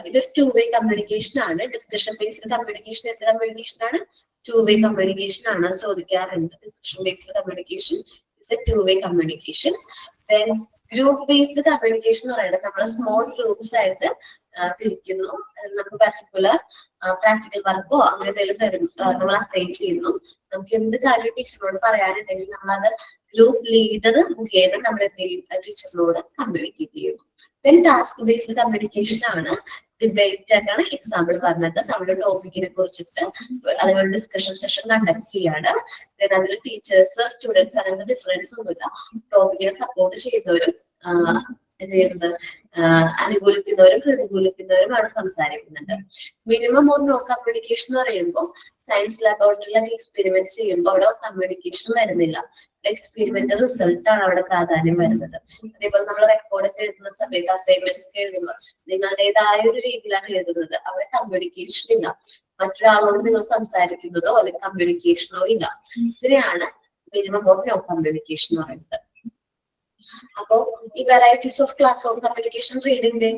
ഇതൊരു 2-way കമ്മ്യൂണിക്കേഷൻ ആണ്. ഡിസ്കഷൻ ബേസ്ഡ് കമ്മ്യൂണിക്കേഷൻ എന്ത് കമ്മ്യൂണിക്കേഷൻ ആണ്? 2-way കമ്മ്യൂണിക്കേഷൻ ആണ്. ചോദിക്കാറുണ്ട്. Discussion based communication is A 2-way communication. Then group based communication എന്ന് പറയുന്നത് നമ്മൾ സ്മോൾ ഗ്രൂപ്പ്സ് ആയിട്ട് തിരിക്കുന്നു. നമുക്ക് പർട്ടിക്കുലർ പ്രാക്ടിക്കൽ വർക്കോ അങ്ങനെ എന്തെങ്കിലും നമ്മൾ അസൈൻ ചെയ്യുന്നു. നമുക്ക് എന്ത് കാര്യം ടീച്ചറിനോട് പറയാനുണ്ടെങ്കിൽ നമ്മളത് ഗ്രൂപ്പ് ലീഡർ മുഖേന നമ്മൾ എന്ത് ചെയ്യും, ടീച്ചറിനോട് കമ്മ്യൂണിക്കേറ്റ് ചെയ്യുന്നു. ദെൻ ടാസ്ക് ബേസ്ഡ് കമ്മ്യൂണിക്കേഷൻ ആണ്. ഡിബേറ്റ് ആയിട്ടാണ് എക്സാമ്പിൾ പറഞ്ഞത്. നമ്മുടെ ടോപ്പിക്കിനെ കുറിച്ചിട്ട് അതുപോലെ ഡിസ്കഷൻ സെഷൻ കണ്ടക്ട് ചെയ്യാണ്. ദെൻ അതിൽ ടീച്ചേഴ്സ് സ്റ്റുഡൻസ് അങ്ങനത്തെ ഡിഫറൻസ് ഒന്നുമില്ല. ടോപ്പിക്കിനെ സപ്പോർട്ട് ചെയ്യുന്നവരും എന്ത് ചെയ്യുന്നത് അനുകൂലിക്കുന്നവരും പ്രതികൂലിക്കുന്നവരുമാണ് സംസാരിക്കുന്നുണ്ട്. മിനിമം ഓർ നോ കമ്മ്യൂണിക്കേഷൻ എന്ന് പറയുമ്പോൾ സയൻസ് ലബോറട്ടറിയിലൊക്കെ എക്സ്പെരിമെന്റ് ചെയ്യുമ്പോൾ അവിടെ കമ്മ്യൂണിക്കേഷൻ വരുന്നില്ല. എക്സ്പെരിമെന്റ് റിസൾട്ട് ആണ് അവിടെ പ്രാധാന്യം വരുന്നത്. അതേപോലെ നമ്മൾ റെക്കോർഡൊക്കെ എഴുതുന്ന സമയത്ത് അസൈൻമെന്റ്സ് ഒക്കെ എഴുതുമ്പോൾ നിങ്ങളുടേതായ ഒരു രീതിയിലാണ് എഴുതുന്നത്. അവിടെ കമ്മ്യൂണിക്കേഷൻ ഇല്ല. മറ്റൊരാളോട് നിങ്ങൾ സംസാരിക്കുന്നതോ അല്ലെങ്കിൽ കമ്മ്യൂണിക്കേഷനോ ഇല്ല. ഇതിനെയാണ് മിനിമം ഓർ നോ കമ്മ്യൂണിക്കേഷൻ എന്ന് പറയുന്നത്. അപ്പോ ഈ varieties of class room communication reading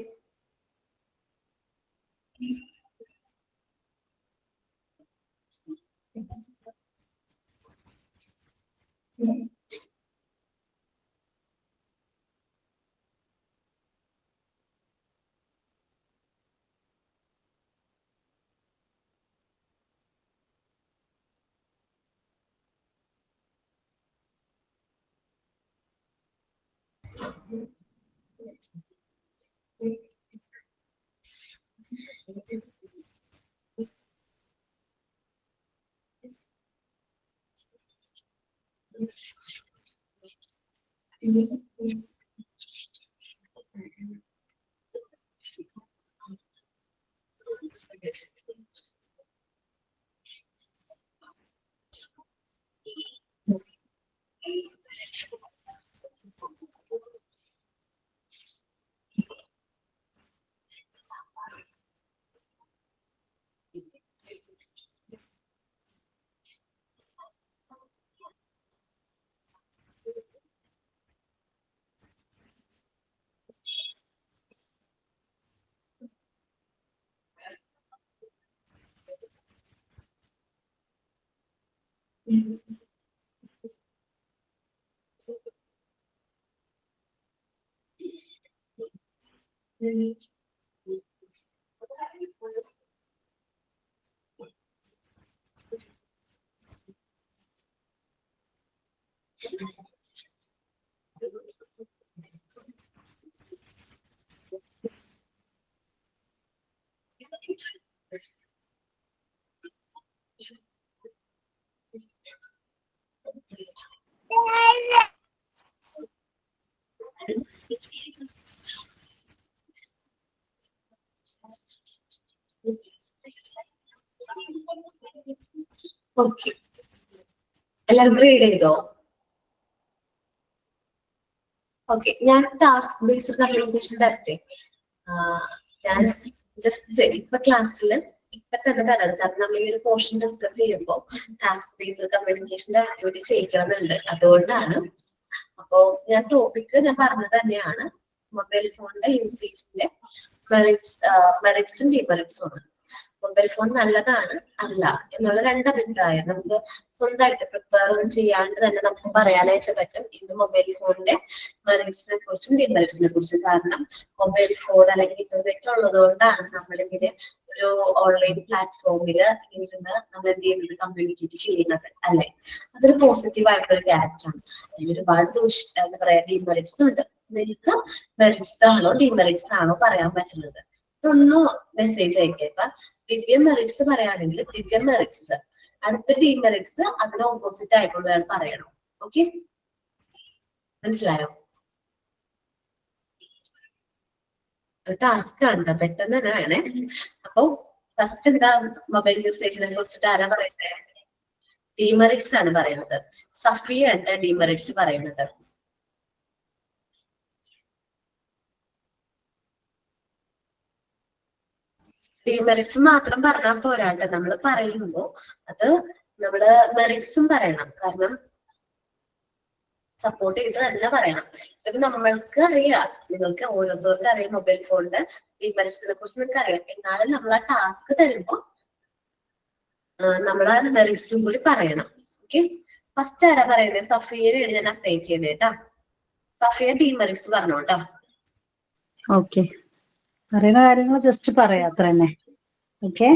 okay, എല്ലാവരും റീഡ് ചെയ്തോ? ഓക്കെ, ഞാൻ ടാസ്ക് ബേസ്ഡ് കമ്മ്യൂണിക്കേഷൻ തരട്ടെ. ഞാൻ ജസ്റ്റ് ഇപ്പൊ ക്ലാസ്സിൽ ഇപ്പൊ തന്നെ തരാണ്. കാരണം നമ്മൾ ഈ ഒരു പോർഷൻ ഡിസ്കസ് ചെയ്യുമ്പോൾ ടാസ്ക് ബേസ്ഡ് കമ്മ്യൂണിക്കേഷന്റെ ആക്ടിവിറ്റി ചെയ്യിക്കണമെന്നുണ്ട്. അതുകൊണ്ടാണ്. അപ്പോ ഞാൻ ടോപ്പിക് ഞാൻ പറഞ്ഞത് തന്നെയാണ്. മൊബൈൽ ഫോണിന്റെ യൂസേജിന്റെ മെറിറ്റ്സും ഡിമെറിറ്റ്സും ആണ്. മൊബൈൽ ഫോൺ നല്ലതാണ് അല്ല എന്നുള്ള രണ്ട് അഭിപ്രായം നമുക്ക് സ്വന്തമായിട്ട് പ്രിപ്പയർ ഒന്നും ചെയ്യാണ്ട് തന്നെ നമുക്ക് പറയാനായിട്ട് പറ്റും ഇന്ന് മൊബൈൽ ഫോണിന്റെ മെറിറ്റ്സിനെ കുറിച്ചും ഡിമെറിറ്റ്സിനെ കുറിച്ചും. കാരണം മൊബൈൽ ഫോൺ അല്ലെങ്കിൽ ഇന്റർനെറ്റ് ഉള്ളത് കൊണ്ടാണ് നമ്മളിങ്ങനെ ഒരു ഓൺലൈൻ പ്ലാറ്റ്ഫോമിൽ ഇരുന്ന് നമ്മൾ എന്ത് ചെയ്യുന്നത്, കമ്മ്യൂണിക്കേറ്റ് ചെയ്യുന്നത് അല്ലെ. അതൊരു പോസിറ്റീവ് ആയിട്ടുള്ള ക്യാരക്ടറാണ്. അതിന് ഒരുപാട് എന്താ പറയാ ഡിമെറിറ്റ്സ് ഉണ്ട്. നിങ്ങൾക്ക് മെറിറ്റ്സ് ആണോ ഡിമെറിറ്റ്സ് ആണോ പറയാൻ പറ്റുന്നത്? ഒന്ന് മെസ്സേജ് അയക്കുക. ഇപ്പൊ ദിവ്യ മെറിറ്റ്സ് പറയുകയാണെങ്കിൽ ദിവ്യ മെറിറ്റ്സ്, അടുത്ത ഡിമെറിറ്റ്സ് അതിന് ഓപ്പോസിറ്റ് ആയിട്ടുള്ളതാണ് പറയണം. ഓക്കെ, മനസ്സിലായോ? ടാസ്ക് ആണ്, പെട്ടെന്ന് തന്നെ വേണേ. അപ്പൊ ഫസ്റ്റ് എന്താ മൊബൈൽ യൂസേജിനെ കുറിച്ചിട്ട് ആരാ പറയുന്നത്? ഡിമെറിറ്റ്സ് ആണ് പറയുന്നത്. സഫിയ ആണ് ഡിമെറിറ്റ്സ് പറയുന്നത്. ഡിമെറിറ്റ്സ് മാത്രം പറഞ്ഞാൽ പോരാട്ടെ, നമ്മൾ പറയുമ്പോ അത് നമ്മള് മെറിറ്റ്സും പറയണം. കാരണം സപ്പോർട്ട് ചെയ്ത് തന്നെ പറയണം. ഇതിപ്പോ നമ്മൾക്ക് അറിയാം, നിങ്ങൾക്ക് ഓരോരുത്തർക്കും അറിയാം മൊബൈൽ ഫോണിന്റെ ഡിമെറിറ്റ്സിനെ കുറിച്ച് നിങ്ങൾക്ക് അറിയാം. എന്നാലും നമ്മൾ ആ ടാസ്ക് തരുമ്പോ നമ്മൾ ആ മെറിറ്റ്സും കൂടി പറയണം. ഓക്കെ, ഫസ്റ്റ് ആരാ പറയുന്നത്? സഫിയയാണ് ഞാൻ അസൈൻ ചെയ്യുന്നത് കേട്ടാ. സഫിയ ഡിമെറിറ്റ്സ് പറഞ്ഞോട്ടോ. ഓക്കെ, പറയുന്ന കാര്യങ്ങൾ ജസ്റ്റ് പറയാം, അത്ര തന്നെ. ഓക്കെ,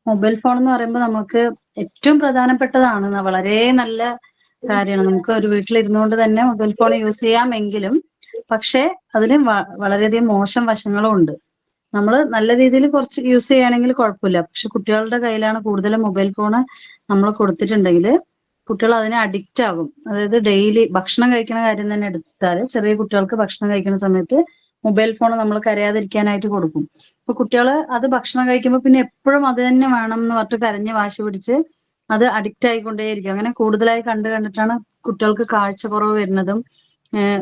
മൊബൈൽ ഫോൺ എന്ന് പറയുമ്പോൾ നമുക്ക് ഏറ്റവും പ്രധാനപ്പെട്ടതാണ്, വളരെ നല്ല കാര്യമാണ്. നമുക്ക് ഒരു വീട്ടിലിരുന്നുകൊണ്ട് തന്നെ മൊബൈൽ ഫോൺ യൂസ് ചെയ്യാമെങ്കിലും പക്ഷെ അതിന് വളരെയധികം മോശം വശങ്ങളും ഉണ്ട്. നമ്മൾ നല്ല രീതിയിൽ കുറച്ച് യൂസ് ചെയ്യുകയാണെങ്കിൽ കുഴപ്പമില്ല. പക്ഷെ കുട്ടികളുടെ കയ്യിലാണ് കൂടുതലും മൊബൈൽ ഫോണ് നമ്മൾ കൊടുത്തിട്ടുണ്ടെങ്കിൽ കുട്ടികൾ അതിനെ അഡിക്റ്റ് ആകും. അതായത് ഡെയിലി ഭക്ഷണം കഴിക്കുന്ന കാര്യം തന്നെ എടുത്താൽ ചെറിയ കുട്ടികൾക്ക് ഭക്ഷണം കഴിക്കുന്ന സമയത്ത് മൊബൈൽ ഫോൺ നമ്മൾ കരയാതിരിക്കാനായിട്ട് കൊടുക്കും. അപ്പൊ കുട്ടികൾ അത് ഭക്ഷണം കഴിക്കുമ്പോൾ പിന്നെ എപ്പോഴും അത് തന്നെ വേണം എന്ന് പറഞ്ഞിട്ട് കരഞ്ഞ് വാശി പിടിച്ച് അത് അഡിക്റ്റ് ആയിക്കൊണ്ടേയിരിക്കും. അങ്ങനെ കൂടുതലായി കണ്ടിട്ടാണ് കുട്ടികൾക്ക് കാഴ്ച കുറവ് വരുന്നതും.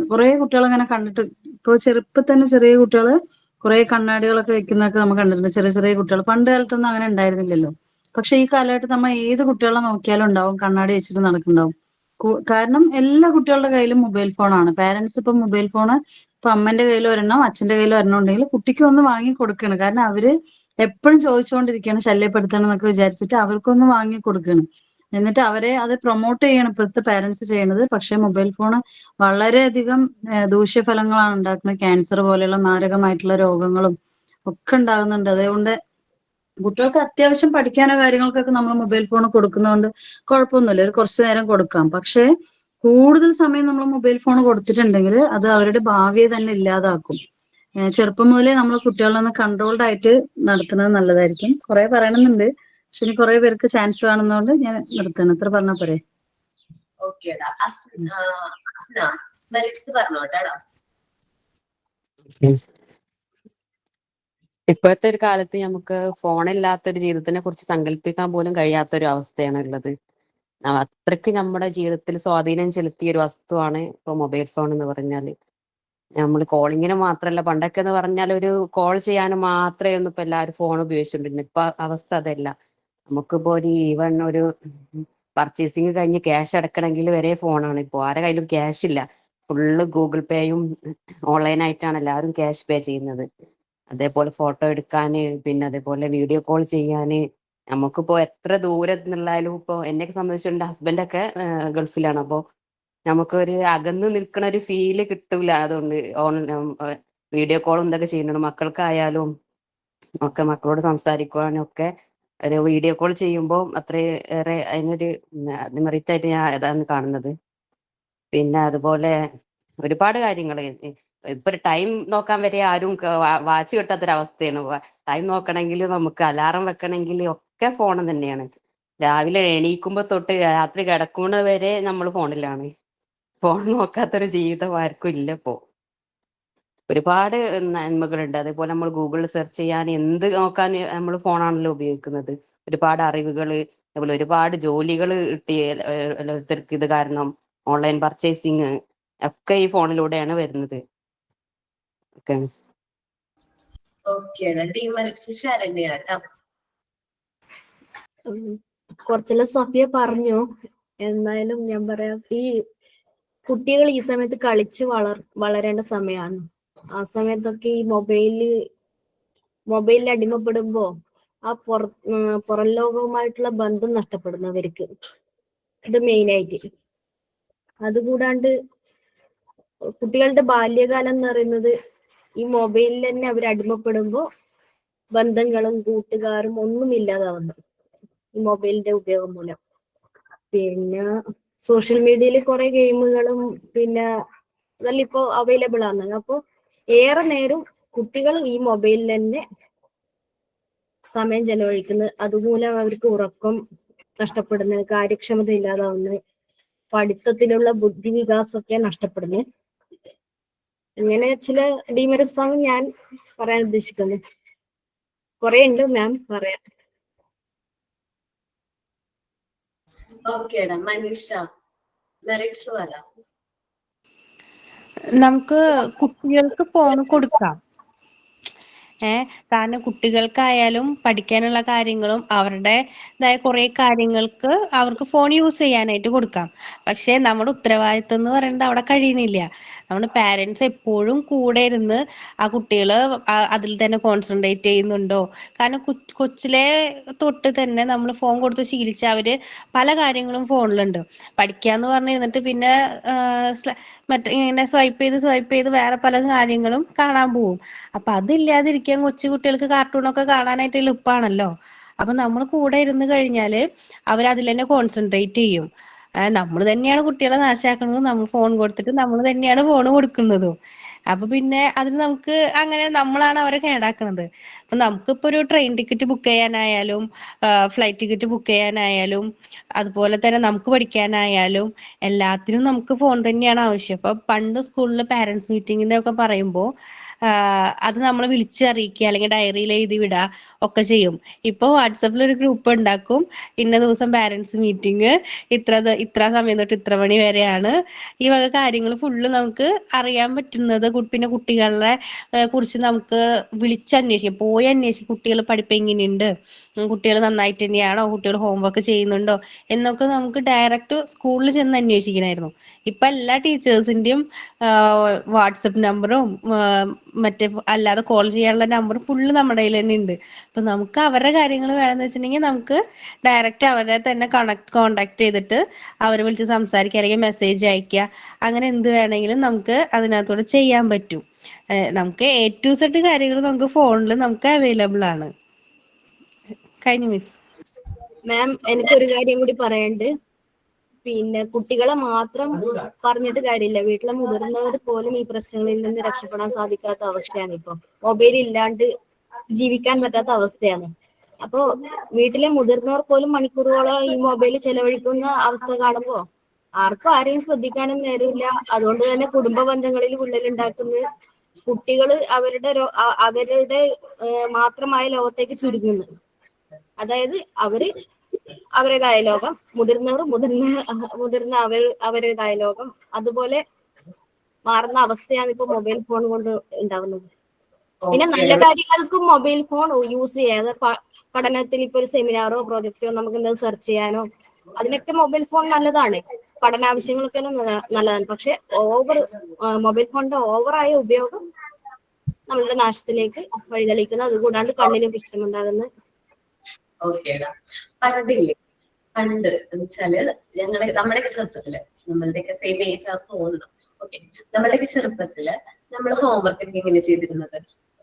കുറെ കുട്ടികൾ അങ്ങനെ കണ്ടിട്ട് ഇപ്പോൾ ചെറുപ്പത്തിൽ തന്നെ ചെറിയ കുട്ടികൾ കുറെ കണ്ണാടികളൊക്കെ വെക്കുന്നതൊക്കെ നമ്മൾ കണ്ടിട്ടുണ്ട്. ചെറിയ ചെറിയ കുട്ടികൾ, പണ്ട് കാലത്തൊന്നും അങ്ങനെ ഉണ്ടായിരുന്നില്ലല്ലോ. പക്ഷെ ഈ കാലഘട്ടത്തിൽ നമ്മൾ ഏത് കുട്ടികളെ നോക്കിയാലും ഉണ്ടാവും കണ്ണാടി വെച്ചിട്ട് നടക്കുന്നുണ്ടാവും. കാരണം എല്ലാ കുട്ടികളുടെ കയ്യിലും മൊബൈൽ ഫോണാണ്. പാരന്റ്സ് ഇപ്പൊ മൊബൈൽ ഫോണ് ഇപ്പൊ അമ്മന്റെ കയ്യിൽ ഒരെണ്ണം അച്ഛന്റെ കയ്യിൽ ഒരെണ്ണം ഉണ്ടെങ്കിൽ കുട്ടിക്ക് ഒന്ന് വാങ്ങി കൊടുക്കണം. കാരണം അവര് എപ്പോഴും ചോദിച്ചുകൊണ്ടിരിക്കുകയാണ്, ശല്യപ്പെടുത്തണം എന്നൊക്കെ വിചാരിച്ചിട്ട് അവർക്കൊന്ന് വാങ്ങി കൊടുക്കണം. എന്നിട്ട് അവരെ അത് പ്രൊമോട്ട് ചെയ്യണം ഇപ്പോഴത്തെ പാരന്റ്സ് ചെയ്യണത്. പക്ഷെ മൊബൈൽ ഫോണ് വളരെയധികം ദൂഷ്യഫലങ്ങളാണ് ഉണ്ടാക്കുന്നത്. ക്യാൻസർ പോലെയുള്ള മാരകമായിട്ടുള്ള രോഗങ്ങളും ഒക്കെ ഉണ്ടാകുന്നുണ്ട്. അതുകൊണ്ട് കുട്ടികൾക്ക് അത്യാവശ്യം പഠിക്കാനോ കാര്യങ്ങൾക്കൊക്കെ നമ്മൾ മൊബൈൽ ഫോൺ കൊടുക്കുന്നതുകൊണ്ട് കുഴപ്പമൊന്നുമില്ല, ഒരു കുറച്ചു നേരം കൊടുക്കാം. പക്ഷേ കൂടുതൽ സമയം നമ്മൾ മൊബൈൽ ഫോൺ കൊടുത്തിട്ടുണ്ടെങ്കിൽ അത് അവരുടെ ഭാവിയെ തന്നെ ഇല്ലാതാക്കും. ചെറുപ്പം മുതലേ നമ്മൾ കുട്ടികളെ ഒന്ന് കൺട്രോൾഡ് ആയിട്ട് നടത്തുന്നത് നല്ലതായിരിക്കും. കുറെ പറയണമെന്നുണ്ട്, പക്ഷെ ഇനി കുറെ പേർക്ക് ചാൻസ് കാണുന്നതുകൊണ്ട് ഞാൻ നിർത്തണം. എത്ര പറഞ്ഞാൽ പോരെ? ഓക്കേടാ. മെറിറ്റ്സ് പറഞ്ഞോട്ടാടാ. ഇപ്പോഴത്തെ ഒരു കാലത്ത് നമുക്ക് ഫോണില്ലാത്തൊരു ജീവിതത്തിനെ കുറിച്ച് സങ്കല്പിക്കാൻ പോലും കഴിയാത്തൊരു അവസ്ഥയാണ് ഉള്ളത്. അത്രയ്ക്ക് നമ്മുടെ ജീവിതത്തിൽ സ്വാധീനം ചെലുത്തിയ ഒരു വസ്തുവാണ് ഇപ്പൊ മൊബൈൽ ഫോൺ എന്ന് പറഞ്ഞാല്. നമ്മൾ കോളിങ്ങിന് മാത്രമല്ല, പണ്ടൊക്കെ എന്ന് പറഞ്ഞാൽ ഒരു കോൾ ചെയ്യാനും മാത്രമേ ഒന്നും ഇപ്പൊ എല്ലാവരും ഫോൺ ഉപയോഗിച്ചുകൊണ്ടിരുന്നു. ഇപ്പൊ അവസ്ഥ അതല്ല. നമുക്കിപ്പോ ഒരു ഈവൺ ഒരു പർച്ചേസിങ് കഴിഞ്ഞ് ക്യാഷ് അടക്കണമെങ്കിൽ വരെ ഫോണാണ്. ഇപ്പോൾ ആരുടെ കയ്യിലും ക്യാഷ് ഇല്ല, ഫുള്ള് ഗൂഗിൾ പേയും ഓൺലൈനായിട്ടാണ് എല്ലാവരും ക്യാഷ് പേ ചെയ്യുന്നത്. അതേപോലെ ഫോട്ടോ എടുക്കാന്, പിന്നെ അതേപോലെ വീഡിയോ കോൾ ചെയ്യാന്, നമുക്കിപ്പോ എത്ര ദൂരം എന്നുള്ളായാലും ഇപ്പൊ എന്നെയൊക്കെ സംബന്ധിച്ച് എന്റെ ഹസ്ബൻഡൊക്കെ ഗൾഫിലാണ്. അപ്പോൾ നമുക്കൊരു അകന്ന് നിൽക്കണ ഒരു ഫീല് കിട്ടൂല. അതുകൊണ്ട് വീഡിയോ കോളും ഇതൊക്കെ ചെയ്യുന്നുണ്ട്. മക്കൾക്കായാലും ഒക്കെ മക്കളോട് സംസാരിക്കുവാനും ഒക്കെ ഒരു വീഡിയോ കോൾ ചെയ്യുമ്പോൾ അത്രയേറെ അതിനൊരു മെറിറ്റ് ആയിട്ട് ഞാൻ അതാണ് കാണുന്നത്. പിന്നെ അതുപോലെ ഒരുപാട് കാര്യങ്ങൾ ഇപ്പൊ ഒരു ടൈം നോക്കാൻ വരെ ആരും വാച്ച് കിട്ടാത്തൊരവസ്ഥയാണ്. ടൈം നോക്കണമെങ്കിൽ നമുക്ക് അലാറം വെക്കണമെങ്കിൽ ഒക്കെ ഫോൺ തന്നെയാണ്. രാവിലെ എണീക്കുമ്പോ തൊട്ട് രാത്രി കിടക്കുന്നത് വരെ നമ്മൾ ഫോണിലാണ്. ഫോൺ നോക്കാത്തൊരു ജീവിതം ആർക്കും ഇല്ല ഇപ്പോ. ഒരുപാട് നന്മകളുണ്ട്. അതേപോലെ നമ്മൾ ഗൂഗിളിൽ സെർച്ച് ചെയ്യാൻ എന്ത് നോക്കാൻ നമ്മൾ ഫോണാണല്ലോ ഉപയോഗിക്കുന്നത്. ഒരുപാട് അറിവുകൾ, അതുപോലെ ഒരുപാട് ജോലികൾ കിട്ടിയ ഓരോരുത്തർക്ക് ഇത് കാരണം ഓൺലൈൻ പർച്ചേസിങ് ഒക്കെ ഈ ഫോണിലൂടെയാണ് വരുന്നത്. Okay miss. ഓക്കേടാ. ഡിമെറിറ്റ്സ് ശരണ്യാട്ടാ. കുറച്ചെല്ലാം സഫിയ പറഞ്ഞു. എന്നാലും ഞാൻ പറയാം, ഈ കുട്ടികൾ ഈ സമയത്ത് കളിച്ച് വളരേണ്ട സമയമാണ്. ആ സമയത്തൊക്കെ ഈ മൊബൈലിൽ അടിമപ്പെടുമ്പോ ആ പുറം ലോകവുമായിട്ടുള്ള ബന്ധം നഷ്ടപ്പെടുന്നവർക്ക്. ഇത് മെയിനായിട്ട്. അതുകൂടാണ്ട് കുട്ടികളുടെ ബാല്യകാലം എന്ന് പറയുന്നത് ഈ മൊബൈലിൽ തന്നെ അവർ അടിമപ്പെടുമ്പോൾ ബന്ധങ്ങളും കൂട്ടുകാരും ഒന്നും ഇല്ലാതാവുന്നു ഈ മൊബൈലിന്റെ ഉപയോഗം മൂലം. പിന്നെ സോഷ്യൽ മീഡിയയിൽ കുറെ ഗെയിമുകളും പിന്നെ അതെല്ലാം ഇപ്പോൾ അവൈലബിൾ ആണ്. അപ്പോൾ ഏറെ നേരം കുട്ടികൾ ഈ മൊബൈലിൽ തന്നെ സമയം ചെലവഴിക്കുന്നത്. അതുമൂലം അവർക്ക് ഉറക്കം നഷ്ടപ്പെടുന്നത്, കാര്യക്ഷമത ഇല്ലാതാവുന്നത്, പഠിത്തത്തിലുള്ള ബുദ്ധിവികാസമൊക്കെ നഷ്ടപ്പെടുന്നത്. ഇങ്ങനെ ചില ഡിമെറിറ്റ്സ് ആണ് ഞാൻ പറയാൻ ഉദ്ദേശിക്കുന്നത്. കുറെ ഉണ്ട് മാം പറയാം. ഓക്കേടാ മനീഷ, മെറിറ്റ്സ് വരാം. നമുക്ക് കുട്ടികൾക്ക് ഫോൺ കൊടുക്കാം. കാരണം കുട്ടികൾക്കായാലും പഠിക്കാനുള്ള കാര്യങ്ങളും അവരുടേതായ കുറെ കാര്യങ്ങൾക്ക് അവർക്ക് ഫോൺ യൂസ് ചെയ്യാനായിട്ട് കൊടുക്കാം. പക്ഷെ നമ്മുടെ ഉത്തരവാദിത്വം എന്ന് പറയുന്നത് അവിടെ കഴിയുന്നില്ല. നമ്മുടെ പാരന്റ്സ് എപ്പോഴും കൂടെ ഇരുന്ന് ആ കുട്ടികള് അതിൽ തന്നെ കോൺസെൻട്രേറ്റ് ചെയ്യുന്നുണ്ടോ? കാരണം കൊച്ചിലെ തൊട്ട് തന്നെ നമ്മൾ ഫോൺ കൊടുത്ത് ശീലിച്ച അവര് പല കാര്യങ്ങളും ഫോണിലുണ്ട്. പഠിക്കാന്ന് പറഞ്ഞിരുന്നിട്ട് പിന്നെ മറ്റേ ഇങ്ങനെ സ്വൈപ്പ് ചെയ്ത് വേറെ പല കാര്യങ്ങളും കാണാൻ പോകും. അപ്പൊ അതില്ലാതിരിക്കാൻ കൊച്ചു കുട്ടികൾക്ക് കാർട്ടൂണൊക്കെ കാണാനായിട്ട് എളുപ്പമാണല്ലോ. അപ്പൊ നമ്മൾ കൂടെ ഇരുന്ന് കഴിഞ്ഞാല് അവരതിൽ തന്നെ കോൺസെൻട്രേറ്റ് ചെയ്യും. നമ്മൾ തന്നെയാണ് കുട്ടികളെ നാശാക്കുന്നതും. നമ്മൾ ഫോൺ കൊടുത്തിട്ട് നമ്മൾ തന്നെയാണ് ഫോൺ കൊടുക്കുന്നതും. അപ്പൊ പിന്നെ അതിന് നമുക്ക് അങ്ങനെ നമ്മളാണ് അവരെ കേടാക്കുന്നത്. അപ്പൊ നമുക്കിപ്പോ ഒരു ട്രെയിൻ ടിക്കറ്റ് ബുക്ക് ചെയ്യാനായാലും ഫ്ലൈറ്റ് ടിക്കറ്റ് ബുക്ക് ചെയ്യാനായാലും അതുപോലെ തന്നെ നമുക്ക് പഠിക്കാനായാലും എല്ലാത്തിനും നമുക്ക് ഫോൺ തന്നെയാണ് ആവശ്യം. അപ്പൊ പണ്ട് സ്കൂളിൽ പാരന്റ്സ് മീറ്റിങ്ങിന്റെ ഒക്കെ പറയുമ്പോൾ അത് നമ്മൾ വിളിച്ചറിയിക്കുക അല്ലെങ്കിൽ ഡയറിയിൽ എഴുതി വിടുക ഒക്കെ ചെയ്യും. ഇപ്പൊ വാട്സപ്പിൽ ഒരു ഗ്രൂപ്പ് ഉണ്ടാക്കും. ഇന്ന ദിവസം പാരന്റ്സ് മീറ്റിംഗ്, ഇത്ര സമയം തൊട്ട് ഇത്ര മണി വരെയാണ്. ഈ വക കാര്യങ്ങൾ ഫുള്ള് നമുക്ക് അറിയാൻ പറ്റുന്നത്. പിന്നെ കുട്ടികളെ കുറിച്ച് നമുക്ക് വിളിച്ചന്വേഷിക്കാം, പോയി അന്വേഷിക്കും. കുട്ടികൾ പഠിപ്പ് എങ്ങനെയുണ്ട്, കുട്ടികൾ നന്നായിട്ട് തന്നെയാണോ, കുട്ടികൾ ഹോംവർക്ക് ചെയ്യുന്നുണ്ടോ എന്നൊക്കെ നമുക്ക് ഡയറക്റ്റ് സ്കൂളിൽ ചെന്ന് അന്വേഷിക്കണമായിരുന്നു. ഇപ്പൊ എല്ലാ ടീച്ചേഴ്സിന്റെയും വാട്സപ്പ് നമ്പറും മറ്റേ അല്ലാതെ കോൾ ചെയ്യാനുള്ള നമ്പറും ഫുള്ള് നമ്മുടെ കയ്യിൽ തന്നെ ഉണ്ട്. അപ്പൊ നമുക്ക് അവരുടെ കാര്യങ്ങൾ വേണമെന്ന് വെച്ചിട്ടുണ്ടെങ്കിൽ നമുക്ക് ഡയറക്റ്റ് അവരെ തന്നെ കോണ്ടാക്ട് ചെയ്തിട്ട് അവരെ വിളിച്ച് സംസാരിക്കുക അല്ലെങ്കിൽ മെസ്സേജ് അയക്കുക. അങ്ങനെ എന്ത് വേണമെങ്കിലും നമുക്ക് അതിനകത്തൂടെ ചെയ്യാൻ പറ്റും. നമുക്ക് A to Z കാര്യങ്ങൾ നമുക്ക് ഫോണിൽ നമുക്ക് അവൈലബിൾ ആണ്. കഴിഞ്ഞു മിസ്. മാം എനിക്കൊരു കാര്യം കൂടി പറയാനുണ്ട്. പിന്നെ കുട്ടികളെ മാത്രം പറഞ്ഞിട്ട് കാര്യമില്ല. വീട്ടിലെ മുതിർന്നവർ പോലും ഈ പ്രശ്നങ്ങളിൽ നിന്ന് രക്ഷപ്പെടാൻ സാധിക്കാത്ത അവസ്ഥയാണ് ഇപ്പൊ. മൊബൈൽ ഇല്ലാണ്ട് ജീവിക്കാൻ പറ്റാത്ത അവസ്ഥയാണ്. അപ്പോ വീട്ടിലെ മുതിർന്നവർ പോലും മണിക്കൂറുകളോളം ഈ മൊബൈൽ ചെലവഴിക്കുന്ന അവസ്ഥ കാണുമ്പോ ആർക്കും ആരെയും ശ്രദ്ധിക്കാനും നേരമില്ല. അതുകൊണ്ട് തന്നെ കുടുംബ ബന്ധങ്ങളിൽ വിള്ളലുണ്ടാക്കുന്ന കുട്ടികൾ അവരുടെ മാത്രമായ ലോകത്തേക്ക് ചുരുങ്ങുന്നു. അതായത് അവരുടേതായ ലോകം, മുതിർന്ന അവരുടേതായ ലോകം, അതുപോലെ മാറുന്ന അവസ്ഥയാണ് ഇപ്പൊ മൊബൈൽ ഫോൺ കൊണ്ട് ഉണ്ടാകുന്നത്. പിന്നെ നല്ല കാര്യങ്ങൾക്കും മൊബൈൽ ഫോൺ യൂസ് ചെയ്യാതെ പഠനത്തിൽ ഇപ്പൊ ഒരു സെമിനാറോ പ്രോജക്റ്റോ നമുക്ക് എന്താ സെർച്ച് ചെയ്യാനോ അതിനൊക്കെ മൊബൈൽ ഫോൺ നല്ലതാണ്. പഠനാവശ്യങ്ങൾക്കൊക്കെ നല്ലതാണ്. പക്ഷെ മൊബൈൽ ഫോണിന്റെ ഓവറായ ഉപയോഗം നമ്മളുടെ നാശത്തിലേക്ക് വഴിതെളിക്കുന്നു. അതുകൂടാണ്ട് കണ്ണിന് പ്രശ്നമുണ്ടാകുന്നു. ഓക്കേടാ. പണ്ട് എന്ന് വെച്ചാല് നമ്മുടെയൊക്കെ ചെറുപ്പത്തില്, നമ്മളുടെയൊക്കെ സെയിം ഏജ് ആണെന്ന് തോന്നുന്നു. ഓക്കെ, നമ്മുടെയൊക്കെ ചെറുപ്പത്തില് നമ്മൾ ഹോംവർക്ക് ഒക്കെ എങ്ങനെ ചെയ്തിരുന്നത്?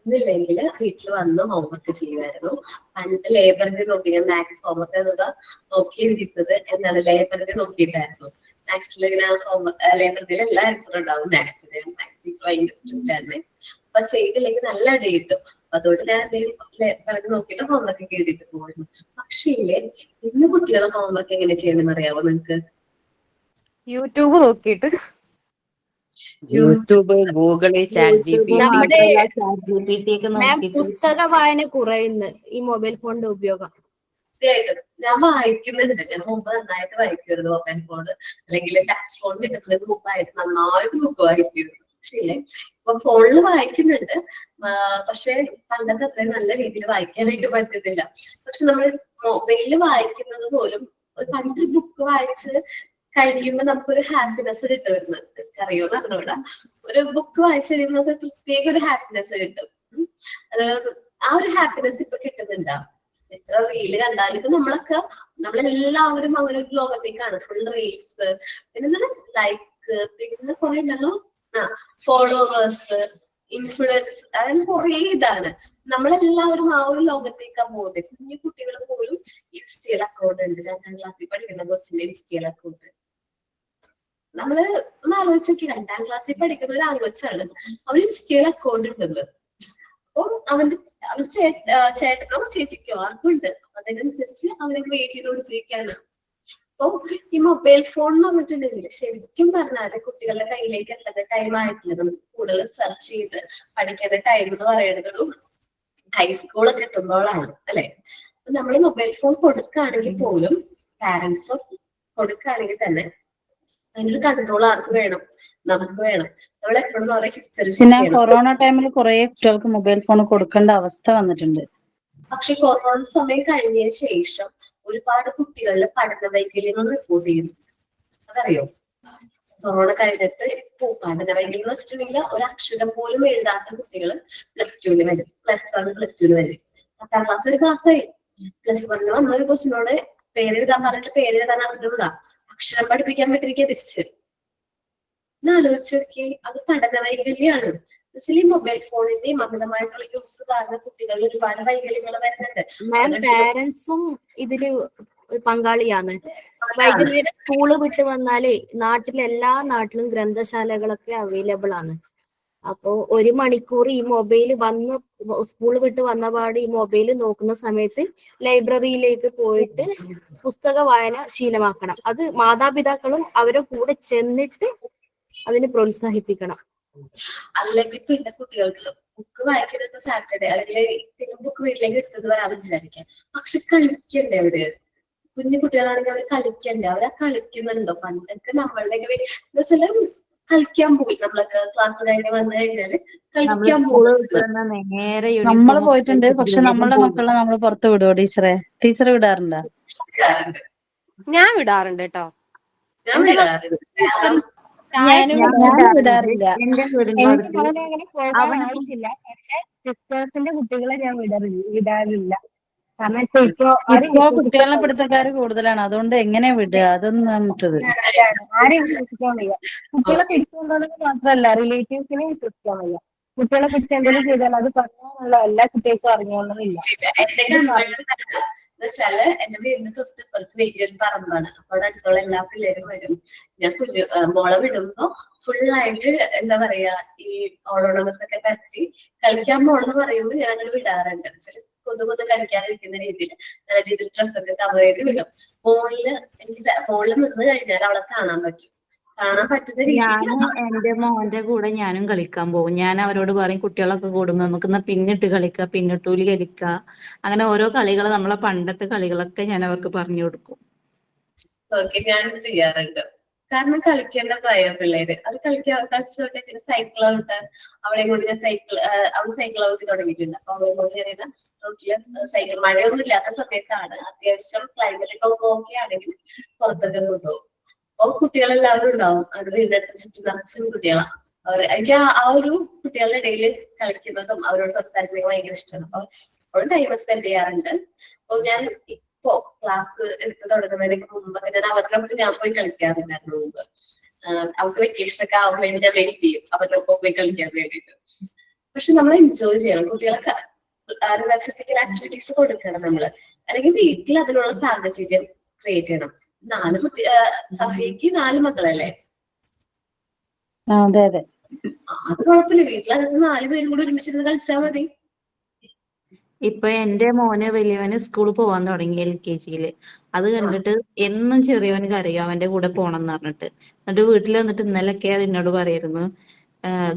ഒന്നില്ലെങ്കിൽ വീട്ടിൽ വന്ന് ഹോംവർക്ക് ചെയ്യുമായിരുന്നു. പണ്ട് ലേബറിന്റെ നോക്കി മാത്സ് ഹോംവർക്ക് നോക്കിയിരുന്നത് എന്താണ്, ലേബറിന്റെ നോക്കിയിട്ടായിരുന്നു. മാത്സിൽ ഇങ്ങനെ ലേബറിന്റെ എല്ലാ ആൻസറും ഉണ്ടാവും. മാത്സ് ടീച്ചർ ഭയങ്കര സ്ട്രിക്റ്റ് ആണ്. അപ്പൊ ചെയ്തില്ലെങ്കിൽ നല്ല അടി കിട്ടും. അതുകൊണ്ട് ഞാൻ പറഞ്ഞു നോക്കിയിട്ട് ഹോംവർക്ക് ഒക്കെ എഴുതിയിട്ട് പോകുന്നു. പക്ഷേ ഇന്ന് കുട്ടികളെ ഹോംവർക്ക് എങ്ങനെ ചെയ്യണമെന്ന് അറിയാവോ നിങ്ങൾക്ക്? യൂട്യൂബ് നോക്കിയിട്ട് യൂട്യൂബ്, ഗൂഗിള്, ചാറ്റ് GPT. നമ്മുടെ ഒക്കെ മാം നോക്കിയിട്ട് പുസ്തക വായന കുറയുന്നു ഈ മൊബൈൽ ഫോണിന്റെ ഉപയോഗം. തീർച്ചയായിട്ടും ഞാൻ വായിക്കുന്നുണ്ട്. ഞാൻ മുമ്പ് നന്നായിട്ട് വായിക്കുമായിരുന്നു. മൊബൈൽ ഫോൺ അല്ലെങ്കിൽ ടച്ച് ഫോൺ കിട്ടുന്നതിന് മുമ്പായിട്ട് നന്നായിട്ട് ബുക്ക് വായിക്കുമായിരുന്നു. പക്ഷേ ഇപ്പൊ ഫോണിൽ വായിക്കുന്നുണ്ട്. പക്ഷെ പണ്ടത്തെ അത്രയും നല്ല രീതിയിൽ വായിക്കാനായിട്ട് പറ്റുന്നില്ല. പക്ഷെ നമ്മൾ മൊബൈലിൽ വായിക്കുന്നത് പോലും പണ്ട് ബുക്ക് വായിച്ച് കഴിയുമ്പോൾ നമുക്കൊരു ഹാപ്പിനെസ് കിട്ടുമായിരുന്നു. അറിയോന്ന് അറിഞ്ഞൂടാ, ഒരു ബുക്ക് വായിച്ചു കഴിയുമ്പോൾ പ്രത്യേക ഒരു ഹാപ്പിനെസ് കിട്ടും. ആ ഒരു ഹാപ്പിനെസ് ഇപ്പൊ കിട്ടുന്നുണ്ടോ? എത്ര റീല് കണ്ടാലും ഇപ്പൊ നമ്മളെല്ലാവരും അങ്ങനെ ഒരു ലോകത്തേക്കാണ്. ഫുൾ റീൽസ്, പിന്നെ ലൈക്ക്, പിന്നെ കുറെ ഉണ്ടല്ലോ ഫോളോവേഴ്സ്, ഇൻഫ്ലുവൻസ്, അങ്ങനെ കുറെ ഇതാണ്. നമ്മളെല്ലാവരും ആ ഒരു ലോകത്തേക്കാണ് പോകുന്നത്. കുഞ്ഞു കുട്ടികൾ പോലും ഇൻസ്റ്റയിൽ അക്കൗണ്ട് ഉണ്ട്. 2ാം ക്ലാസ്സിൽ പഠിക്കുന്ന കൊച്ചിന്റെ ഇൻസ്റ്റയിൽ അക്കൗണ്ട്. നമ്മള് ഒന്ന് ആലോചിച്ച് നോക്കി, 2ാം ക്ലാസ്സിൽ പഠിക്കുന്ന ഒരു ആലോചിച്ചാണ് അവന് ഇൻസ്റ്റയിൽ അക്കൗണ്ട് ഉണ്ടത്. അപ്പൊ അവന്റെ ചേട്ടനോ ചേച്ചിക്കോ ആർക്കും ഉണ്ട്. അപ്പൊ അതിനനുസരിച്ച് അവനെ ക്രിയേറ്റ് ചെയ്ത് കൊടുത്തിരിക്കുകയാണ്. അപ്പൊ ഈ മൊബൈൽ ഫോൺ എന്ന് പറഞ്ഞിട്ടുണ്ടെങ്കിൽ ശരിക്കും പറഞ്ഞാല് കുട്ടികളുടെ കയ്യിലേക്ക് എത്തേണ്ട ടൈം ആയിട്ടില്ല. നമുക്ക് കൂടുതൽ സെർച്ച് ചെയ്ത് പഠിക്കേണ്ട ടൈം എന്ന് പറയുന്നത് ഒരു ഹൈസ്കൂളൊക്കെ എത്തുമ്പോഴാണ് അല്ലെ. അപ്പൊ നമ്മൾ മൊബൈൽ ഫോൺ കൊടുക്കുകയാണെങ്കിൽ പോലും പാരന്റ്സ് കൊടുക്കുകയാണെങ്കിൽ തന്നെ അതിനൊരു കൺട്രോൾ ആർക്ക് വേണം? നമുക്ക് വേണം. നമ്മൾ എപ്പോഴും അവരെ ഹിസ്റ്ററി പിന്നെ കൊറോണ ടൈമിൽ കുറെ കുട്ടികൾക്ക് മൊബൈൽ ഫോൺ കൊടുക്കേണ്ട അവസ്ഥ വന്നിട്ടുണ്ട്. പക്ഷെ കൊറോണ സമയം കഴിഞ്ഞതിന് ശേഷം ഒരുപാട് കുട്ടികളുടെ പഠന വൈകല്യങ്ങൾ റിപ്പോർട്ട് ചെയ്യുന്നു. അതറിയോ? കൊറോണ കഴിഞ്ഞിട്ട് ഇപ്പൊ പഠന വൈകല്യം എന്ന് വെച്ചിട്ടുണ്ടെങ്കിൽ ഒരു അക്ഷരം പോലും എഴുതാത്ത കുട്ടികൾ +2 വരും, +1 +2 വരും. 10ാം ക്ലാസ് ഒരു ക്ലാസ്സായി. +1 വന്ന ഒരു കൊച്ചിനോട് പേരെഴുതാൻ പറഞ്ഞിട്ട് പേരെഴുതാൻ അറിഞ്ഞൂടാ, അക്ഷരം പഠിപ്പിക്കാൻ പറ്റിരിക്കുക തിരിച്ച്. ആലോചിച്ച് നോക്കി, അത് പഠന വൈകല്യാണ്. ഈ മൊബൈൽ ഫോണിന്റെയും അമിതമായിട്ടുള്ള യൂസ് കാരണം കുട്ടികളിൽ ഒരുപാട് വൈകല്യങ്ങൾ വരുന്നുണ്ട്. മാം, പാരന്റ്സും ഇതില് പങ്കാളിയാണ്. വൈകുന്നേരം സ്കൂള് വിട്ട് വന്നാലേ എല്ലാ നാട്ടിലും ഗ്രന്ഥശാലകളൊക്കെ അവൈലബിൾ ആണ്. അപ്പോ 1 മണിക്കൂർ ഈ മൊബൈല് സ്കൂൾ വിട്ട് വന്ന പാട് ഈ മൊബൈൽ നോക്കുന്ന സമയത്ത് ലൈബ്രറിയിലേക്ക് പോയിട്ട് പുസ്തക വായന ശീലമാക്കണം. അത് മാതാപിതാക്കളും അവരെ കൂടെ ചെന്നിട്ട് അതിന് പ്രോത്സാഹിപ്പിക്കണം. അല്ലെങ്കിൽ പിന്നെ കുട്ടികൾക്ക് ബുക്ക് വായിക്കുന്നത് സാറ്റർഡേ അല്ലെങ്കിൽ ബുക്ക് വീട്ടിലേക്ക് എടുത്തത് വരാതെ വിചാരിക്കാം. പക്ഷെ കളിക്കണ്ടേ അവര്? കുഞ്ഞു കുട്ടികളാണെങ്കിൽ അവര് കളിക്കണ്ടേ? അവരാ കളിക്കുന്നുണ്ടോ? പണ്ടൊക്കെ നമ്മളുടെ കളിക്കാൻ പോയി. നമ്മളൊക്കെ ക്ലാസ് കഴിഞ്ഞ് വന്നു കഴിഞ്ഞാല് കളിക്കാൻ പോകും. നമ്മള് പോയിട്ടുണ്ട്. പക്ഷെ നമ്മളുടെ മക്കളെ നമ്മൾ പുറത്ത് വിടുവോ ടീച്ചറെ വിടാറുണ്ടോ? ഞാൻ വിടാറുണ്ട് കേട്ടോ. ഞാൻ വിടാറുണ്ട്. ഞാൻ വിടാറില്ല. എനിക്ക് മകനെ അങ്ങനെ പോകാനായിട്ടില്ല. പക്ഷെ സിസ്റ്റേഴ്സിന്റെ കുട്ടികളെ ഞാൻ വിടാറില്ല. കാരണം ഇപ്പൊ കുട്ടികളെ പിടുത്തക്കാര് കൂടുതലാണ്. അതുകൊണ്ട് എങ്ങനെ വിടുക? അതൊന്നും നമുക്കത് ആരെയും വിശ്വസിക്കാൻ വയ്യ. കുട്ടികളെ പിടിച്ചുകൊണ്ടുപോകുന്നത് മാത്രമല്ല, റിലേറ്റീവ്സിനെ വിശ്വസിക്കാൻ വയ്യ. കുട്ടികളെ പിടിച്ച് എന്തെങ്കിലും ചെയ്താൽ അത് പറയാനുള്ള എല്ലാ കുട്ടികൾക്കും അറിഞ്ഞോളന്നില്ല. എന്നുവെച്ചാല് എന്റെ വീടിന് തൊട്ടിപ്പുറത്ത് വലിയൊരു പറമ്പാണ്. അപ്പൊ അവിടെ അടുത്തുള്ള എല്ലാ പിള്ളേരും വരും. ഞാൻ മോളെ വിടുമ്പോ ഫുള്ളായിട്ട് എന്താ പറയാ, ഈ ഓളോണമസ് ഒക്കെ പറ്റി കളിക്കാൻ പോണെന്ന് പറയുമ്പോൾ ഞാൻ അങ്ങനെ വിടാറുണ്ട്. കൊതു കളിക്കാതിരിക്കുന്ന രീതിയിൽ നല്ല രീതിയിൽ ഡ്രസ്സൊക്കെ കവർ ചെയ്ത് വിടും. മോളില് നിന്ന് കഴിഞ്ഞാൽ അവളെ കാണാൻ പറ്റുന്ന രീതിയിൽ എന്റെ മോന്റെ കൂടെ ഞാനും കളിക്കാൻ പോകും. ഞാൻ അവരോട് പറയും, കുട്ടികളൊക്കെ കൂടുമ്പോ നമുക്ക് പിന്നിട്ട് കളിക്കുക, പിന്നിട്ടൂലി കളിക്കുക, അങ്ങനെ ഓരോ കളികൾ, നമ്മളെ പണ്ടത്തെ കളികളൊക്കെ ഞാൻ അവർക്ക് പറഞ്ഞു കൊടുക്കും. ഞാനും ചെയ്യാറുണ്ട്. കാരണം കളിക്കേണ്ട പ്രായം പിള്ളേര് അത് കളിച്ചോട്ടെ. പിന്നെ സൈക്കിൾ ഔട്ട്, അവളെ കൊണ്ട് ഞാൻ അവൾ സൈക്കിൾ ഔട്ട് തുടങ്ങിയിട്ടുണ്ട്. അപ്പൊ അവളെ കൊണ്ട് ഞാൻ റോട്ടില് സൈക്കിൾ, മഴയൊന്നും ഇല്ലാത്ത സമയത്താണ്, അത്യാവശ്യം ക്ലൈമറ്റ് ഒക്കെ ഓക്കെ ആണെങ്കിൽ പുറത്തൊക്കെ കൊണ്ടുപോകും. അപ്പൊ കുട്ടികളെല്ലാവരും ഉണ്ടാവും. അത് വീടിന്റെ അടുത്ത് ചുറ്റും നിറച്ചും കുട്ടികളാണ്. എനിക്ക് ആ ഒരു കുട്ടികളുടെ ഇടയിൽ കളിക്കുന്നതും അവരോട് സംസാരിക്കുന്നത് ഭയങ്കര ഇഷ്ടമാണ്. അപ്പൊ എപ്പോഴും ടൈം സ്പെൻഡ് ചെയ്യാറുണ്ട്. അപ്പൊ ഞാൻ ഇപ്പോ ക്ലാസ് എടുത്ത് തുടങ്ങുന്നതിന് മുമ്പ് ഞാൻ അവരുടെ ഒപ്പം ഞാൻ പോയി കളിക്കാറുണ്ടായിരുന്നു മുമ്പ്. അവർക്ക് വെക്കേഷൻ ഒക്കെ ആവാൻ വേണ്ടി ഞാൻ വെയിറ്റ് ചെയ്യും അവരുടെ ഒപ്പം പോയി കളിക്കാൻ വേണ്ടിയിട്ട്. പക്ഷെ നമ്മൾ എൻജോയ് ചെയ്യണം. കുട്ടികളെ ഫിസിക്കൽ ആക്ടിവിറ്റീസ് കൊടുക്കണം നമ്മള്. അല്ലെങ്കിൽ വീട്ടിൽ അതിനുള്ള സാഹചര്യം ക്രിയേറ്റ് ചെയ്യണം. സഫിയക്ക് 4 മക്കളല്ലേ? അതെ അതെ. അത് കുഴപ്പമില്ല. വീട്ടിലകത്ത് 4 പേരും കൂടി ഒരുമിച്ചിരുന്ന് കളിച്ചാൽ മതി. ഇപ്പൊ എന്റെ മോന് വലിയവന് സ്കൂളിൽ പോവാൻ തുടങ്ങി LKG. അത് കണ്ടിട്ട് എന്നും ചെറിയവന് കരയും അവന്റെ കൂടെ പോണം എന്ന് പറഞ്ഞിട്ട്. എന്നിട്ട് വീട്ടിൽ വന്നിട്ട് ഇന്നലൊക്കെ എന്നോട് പറയായിരുന്നു,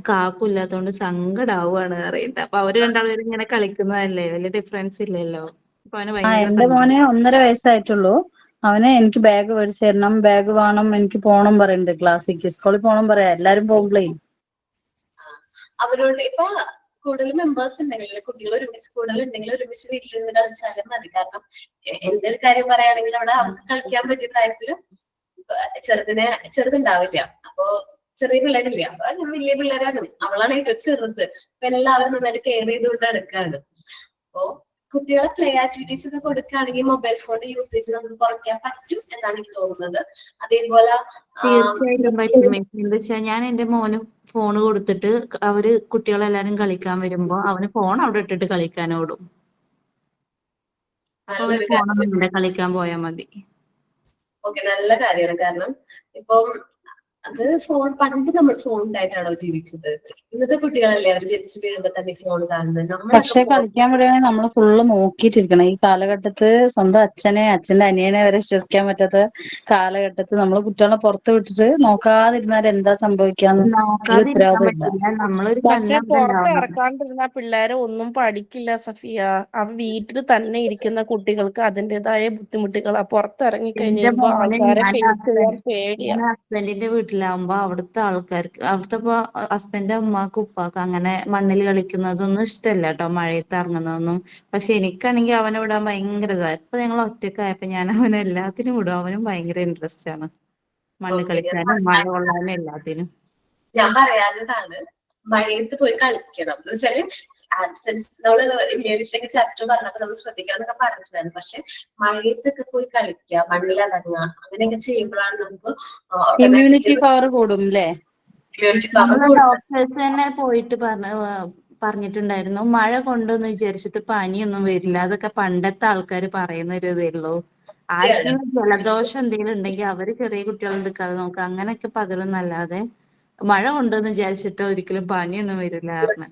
കാക്കില്ലാത്തോണ്ട് സങ്കടാവുകയാണ് പറയുന്നത്. അപ്പൊ അവര് രണ്ടാളും ഇങ്ങനെ കളിക്കുന്നതല്ലേ, വലിയ ഡിഫറൻസ് ഇല്ലല്ലോ. അപ്പൊ അവന് ഭയങ്കര എന്റെ മോന് 1.5 വയസ്സായിട്ടുള്ളൂ. അവന് എനിക്ക് ബാഗ് മേടിച്ചു തരണം, ബാഗ് വേണം, എനിക്ക് പോണം പറയുന്നുണ്ട്. ക്ലാസ്സിക്ക് സ്കൂളിൽ പോണം പറയാ. എല്ലാരും പോകുമ്പോഴേ അവരോട് ഇപ്പൊ കൂടുതൽ മെമ്പേഴ്സ് ഉണ്ടെങ്കിൽ, കുട്ടികൾ ഒരുമിച്ച് കൂടുതലുണ്ടെങ്കിൽ ഒരുമിച്ച് വീട്ടിലിരുന്ന് കളിച്ചാലും മതി. കാരണം എന്റെ ഒരു കാര്യം പറയുകയാണെങ്കിൽ അവിടെ അവർക്ക് കളിക്കാൻ പറ്റിയ പ്രായത്തില് ചെറുതുണ്ടാവില്ല. അപ്പൊ ചെറിയ പിള്ളേരില്ല. അപ്പൊ ഞാൻ വലിയ പിള്ളേരാണ്. അവളാണ് ഏറ്റവും ചെറുത്. അപ്പൊ എല്ലാവരും നന്നായിട്ട് കെയർ ചെയ്തുകൊണ്ട് എടുക്കാണ്. അപ്പൊ കുട്ടികളെ പ്ലേ ആക്ടിവിറ്റീസ് ഒക്കെ കൊടുക്കുകയാണെങ്കിൽ മൊബൈൽ ഫോണിന്റെ യൂസേജ് നമുക്ക് കുറയ്ക്കാൻ പറ്റും എന്നാണ് എനിക്ക് തോന്നുന്നത്. അതേപോലെ തീർച്ചയായിട്ടും പറ്റും. എന്താ വെച്ചാൽ ഞാൻ എന്റെ മോന് ഫോൺ കൊടുത്തിട്ട് അവര് കുട്ടികളെല്ലാരും കളിക്കാൻ വരുമ്പോ അവന് ഫോൺ അവിടെ ഇട്ടിട്ട് കളിക്കാനോടും. അപ്പൊ അവന് നല്ലൊരു ഫോണൊന്നും വേണ്ട, കളിക്കാൻ പോയാൽ മതി. ഓക്കെ, നല്ല കാര്യമാണ്. കാരണം ഇപ്പം അത് പണ്ട് നമ്മൾ ഫോൺ ഉണ്ടായിട്ടാണോ ജീവിച്ചത്? ഇന്നത്തെ കുട്ടികളല്ലേ അവർ ജനിച്ചു വീഴുമ്പോ തന്നെ ഫോൺ കാണുന്നത്. പക്ഷെ നമ്മളൊക്കെ ഫോൺ കളിക്കാൻ വിടുകയാണെങ്കിൽ നമ്മൾ ഫുള്ള് നോക്കിയിട്ടിരിക്കണം. ഈ കാലഘട്ടത്ത് സ്വന്തം അച്ഛന്റെ അനിയനെ വരെ വിശ്വസിക്കാൻ പറ്റാത്ത കാലഘട്ടത്ത് നമ്മൾ കുട്ടികളെ പുറത്ത് വിട്ടിട്ട് നോക്കാതിരുന്നാൽ എന്താ സംഭവിക്കാന്ന് ഒരു നോക്കാതിരിക്കാൻ ഉത്തരവാദിത്തം ഇല്ല. പറ്റില്ല, നമ്മളൊരു പക്ഷെ കണ്ണവിടെ പുറത്ത് ഉണ്ടാവണം. ഇറക്കാണ്ടിരുന്ന പിള്ളേരെ ഒന്നും പഠിക്കില്ല സഫിയ. അവ വീട്ടിൽ തന്നെ ഇരിക്കുന്ന കുട്ടികൾക്ക് അതിൻ്റെതായ ബുദ്ധിമുട്ടുകളാ. പുറത്തിറങ്ങി കഴിഞ്ഞ് എന്റെ കഴിയുമ്പോ മോനെ ആൾക്കാരെ ഫേസ് ചെയ്യാൻ പേടിയാ. ഞാൻ ഹസ്ബൻഡിന്റെ വീട്ടിലാവുമ്പോ അവിടുത്തെ ആൾക്കാർക്ക്, അവിടുത്തെ ഹസ്ബൻഡിന്റെ ഉമ്മാക്കും ഉപ്പാക്കും അങ്ങനെ മണ്ണിൽ കളിക്കുന്നതൊന്നും ഇഷ്ടമല്ല കേട്ടോ, മഴയത്ത് ഇറങ്ങുന്നതൊന്നും. പക്ഷെ എനിക്കാണെങ്കിൽ അവനെ വിടാൻ ഭയങ്കര ഇതായി. ഇപ്പൊ ഞങ്ങൾ ഒറ്റക്കായപ്പോ ഞാൻ അവനെ എല്ലാത്തിനും വിടും. അവനും ഭയങ്കര ഇൻട്രസ്റ്റ് ആണ് മണ്ണ് കളിക്കാനും മഴ കൊള്ളാനും എല്ലാത്തിനും. ഞാൻ പറയാത്തതാണ് മഴയത്ത് പോയി കളിക്കണം എന്ന് വെച്ചാല് ആബ്സെൻസ്. നമ്മള് ഇമ്മ്യൂണിറ്റിയൊക്കെ ചാപ്റ്റർ പറഞ്ഞപ്പോ നമ്മൾ ശ്രദ്ധിക്കണം എന്നൊക്കെ പറഞ്ഞിട്ടുണ്ടായിരുന്നു. പക്ഷെ മഴയത്തൊക്കെ പോയി കളിക്കുക, മണ്ണിലിറങ്ങുക, അങ്ങനെയൊക്കെ ചെയ്യുമ്പോഴാണ് നമുക്ക് ഇമ്മ്യൂണിറ്റി ഓട്ടോമാറ്റിക്കലി പവർ കൂടും അല്ലേ? ഇമ്മ്യൂണിറ്റി പവർ നമ്മളെ കൂടും. ഡോക്ടേഴ്സ് തന്നെ പോയിട്ട് പറഞ്ഞിട്ടുണ്ടായിരുന്നു, മഴ കൊണ്ടെന്ന് വിചാരിച്ചിട്ട് പനിയൊന്നും വരില്ല. അതൊക്കെ പണ്ടത്തെ ആൾക്കാർ പറയുന്ന ഒരു ഇതേ ഉള്ളൂ. ആർക്കെങ്കിലും ജലദോഷം എന്തെങ്കിലും ഉണ്ടെങ്കിൽ അവര് ചെറിയ കുട്ടികളെ എടുക്കാതെ നോക്കുക, അങ്ങനെയൊക്കെ പകരുന്നല്ലാതെ മഴ കൊണ്ടെന്ന് വിചാരിച്ചിട്ട് ഒരിക്കലും പനിയൊന്നും വരില്ല കാരണം.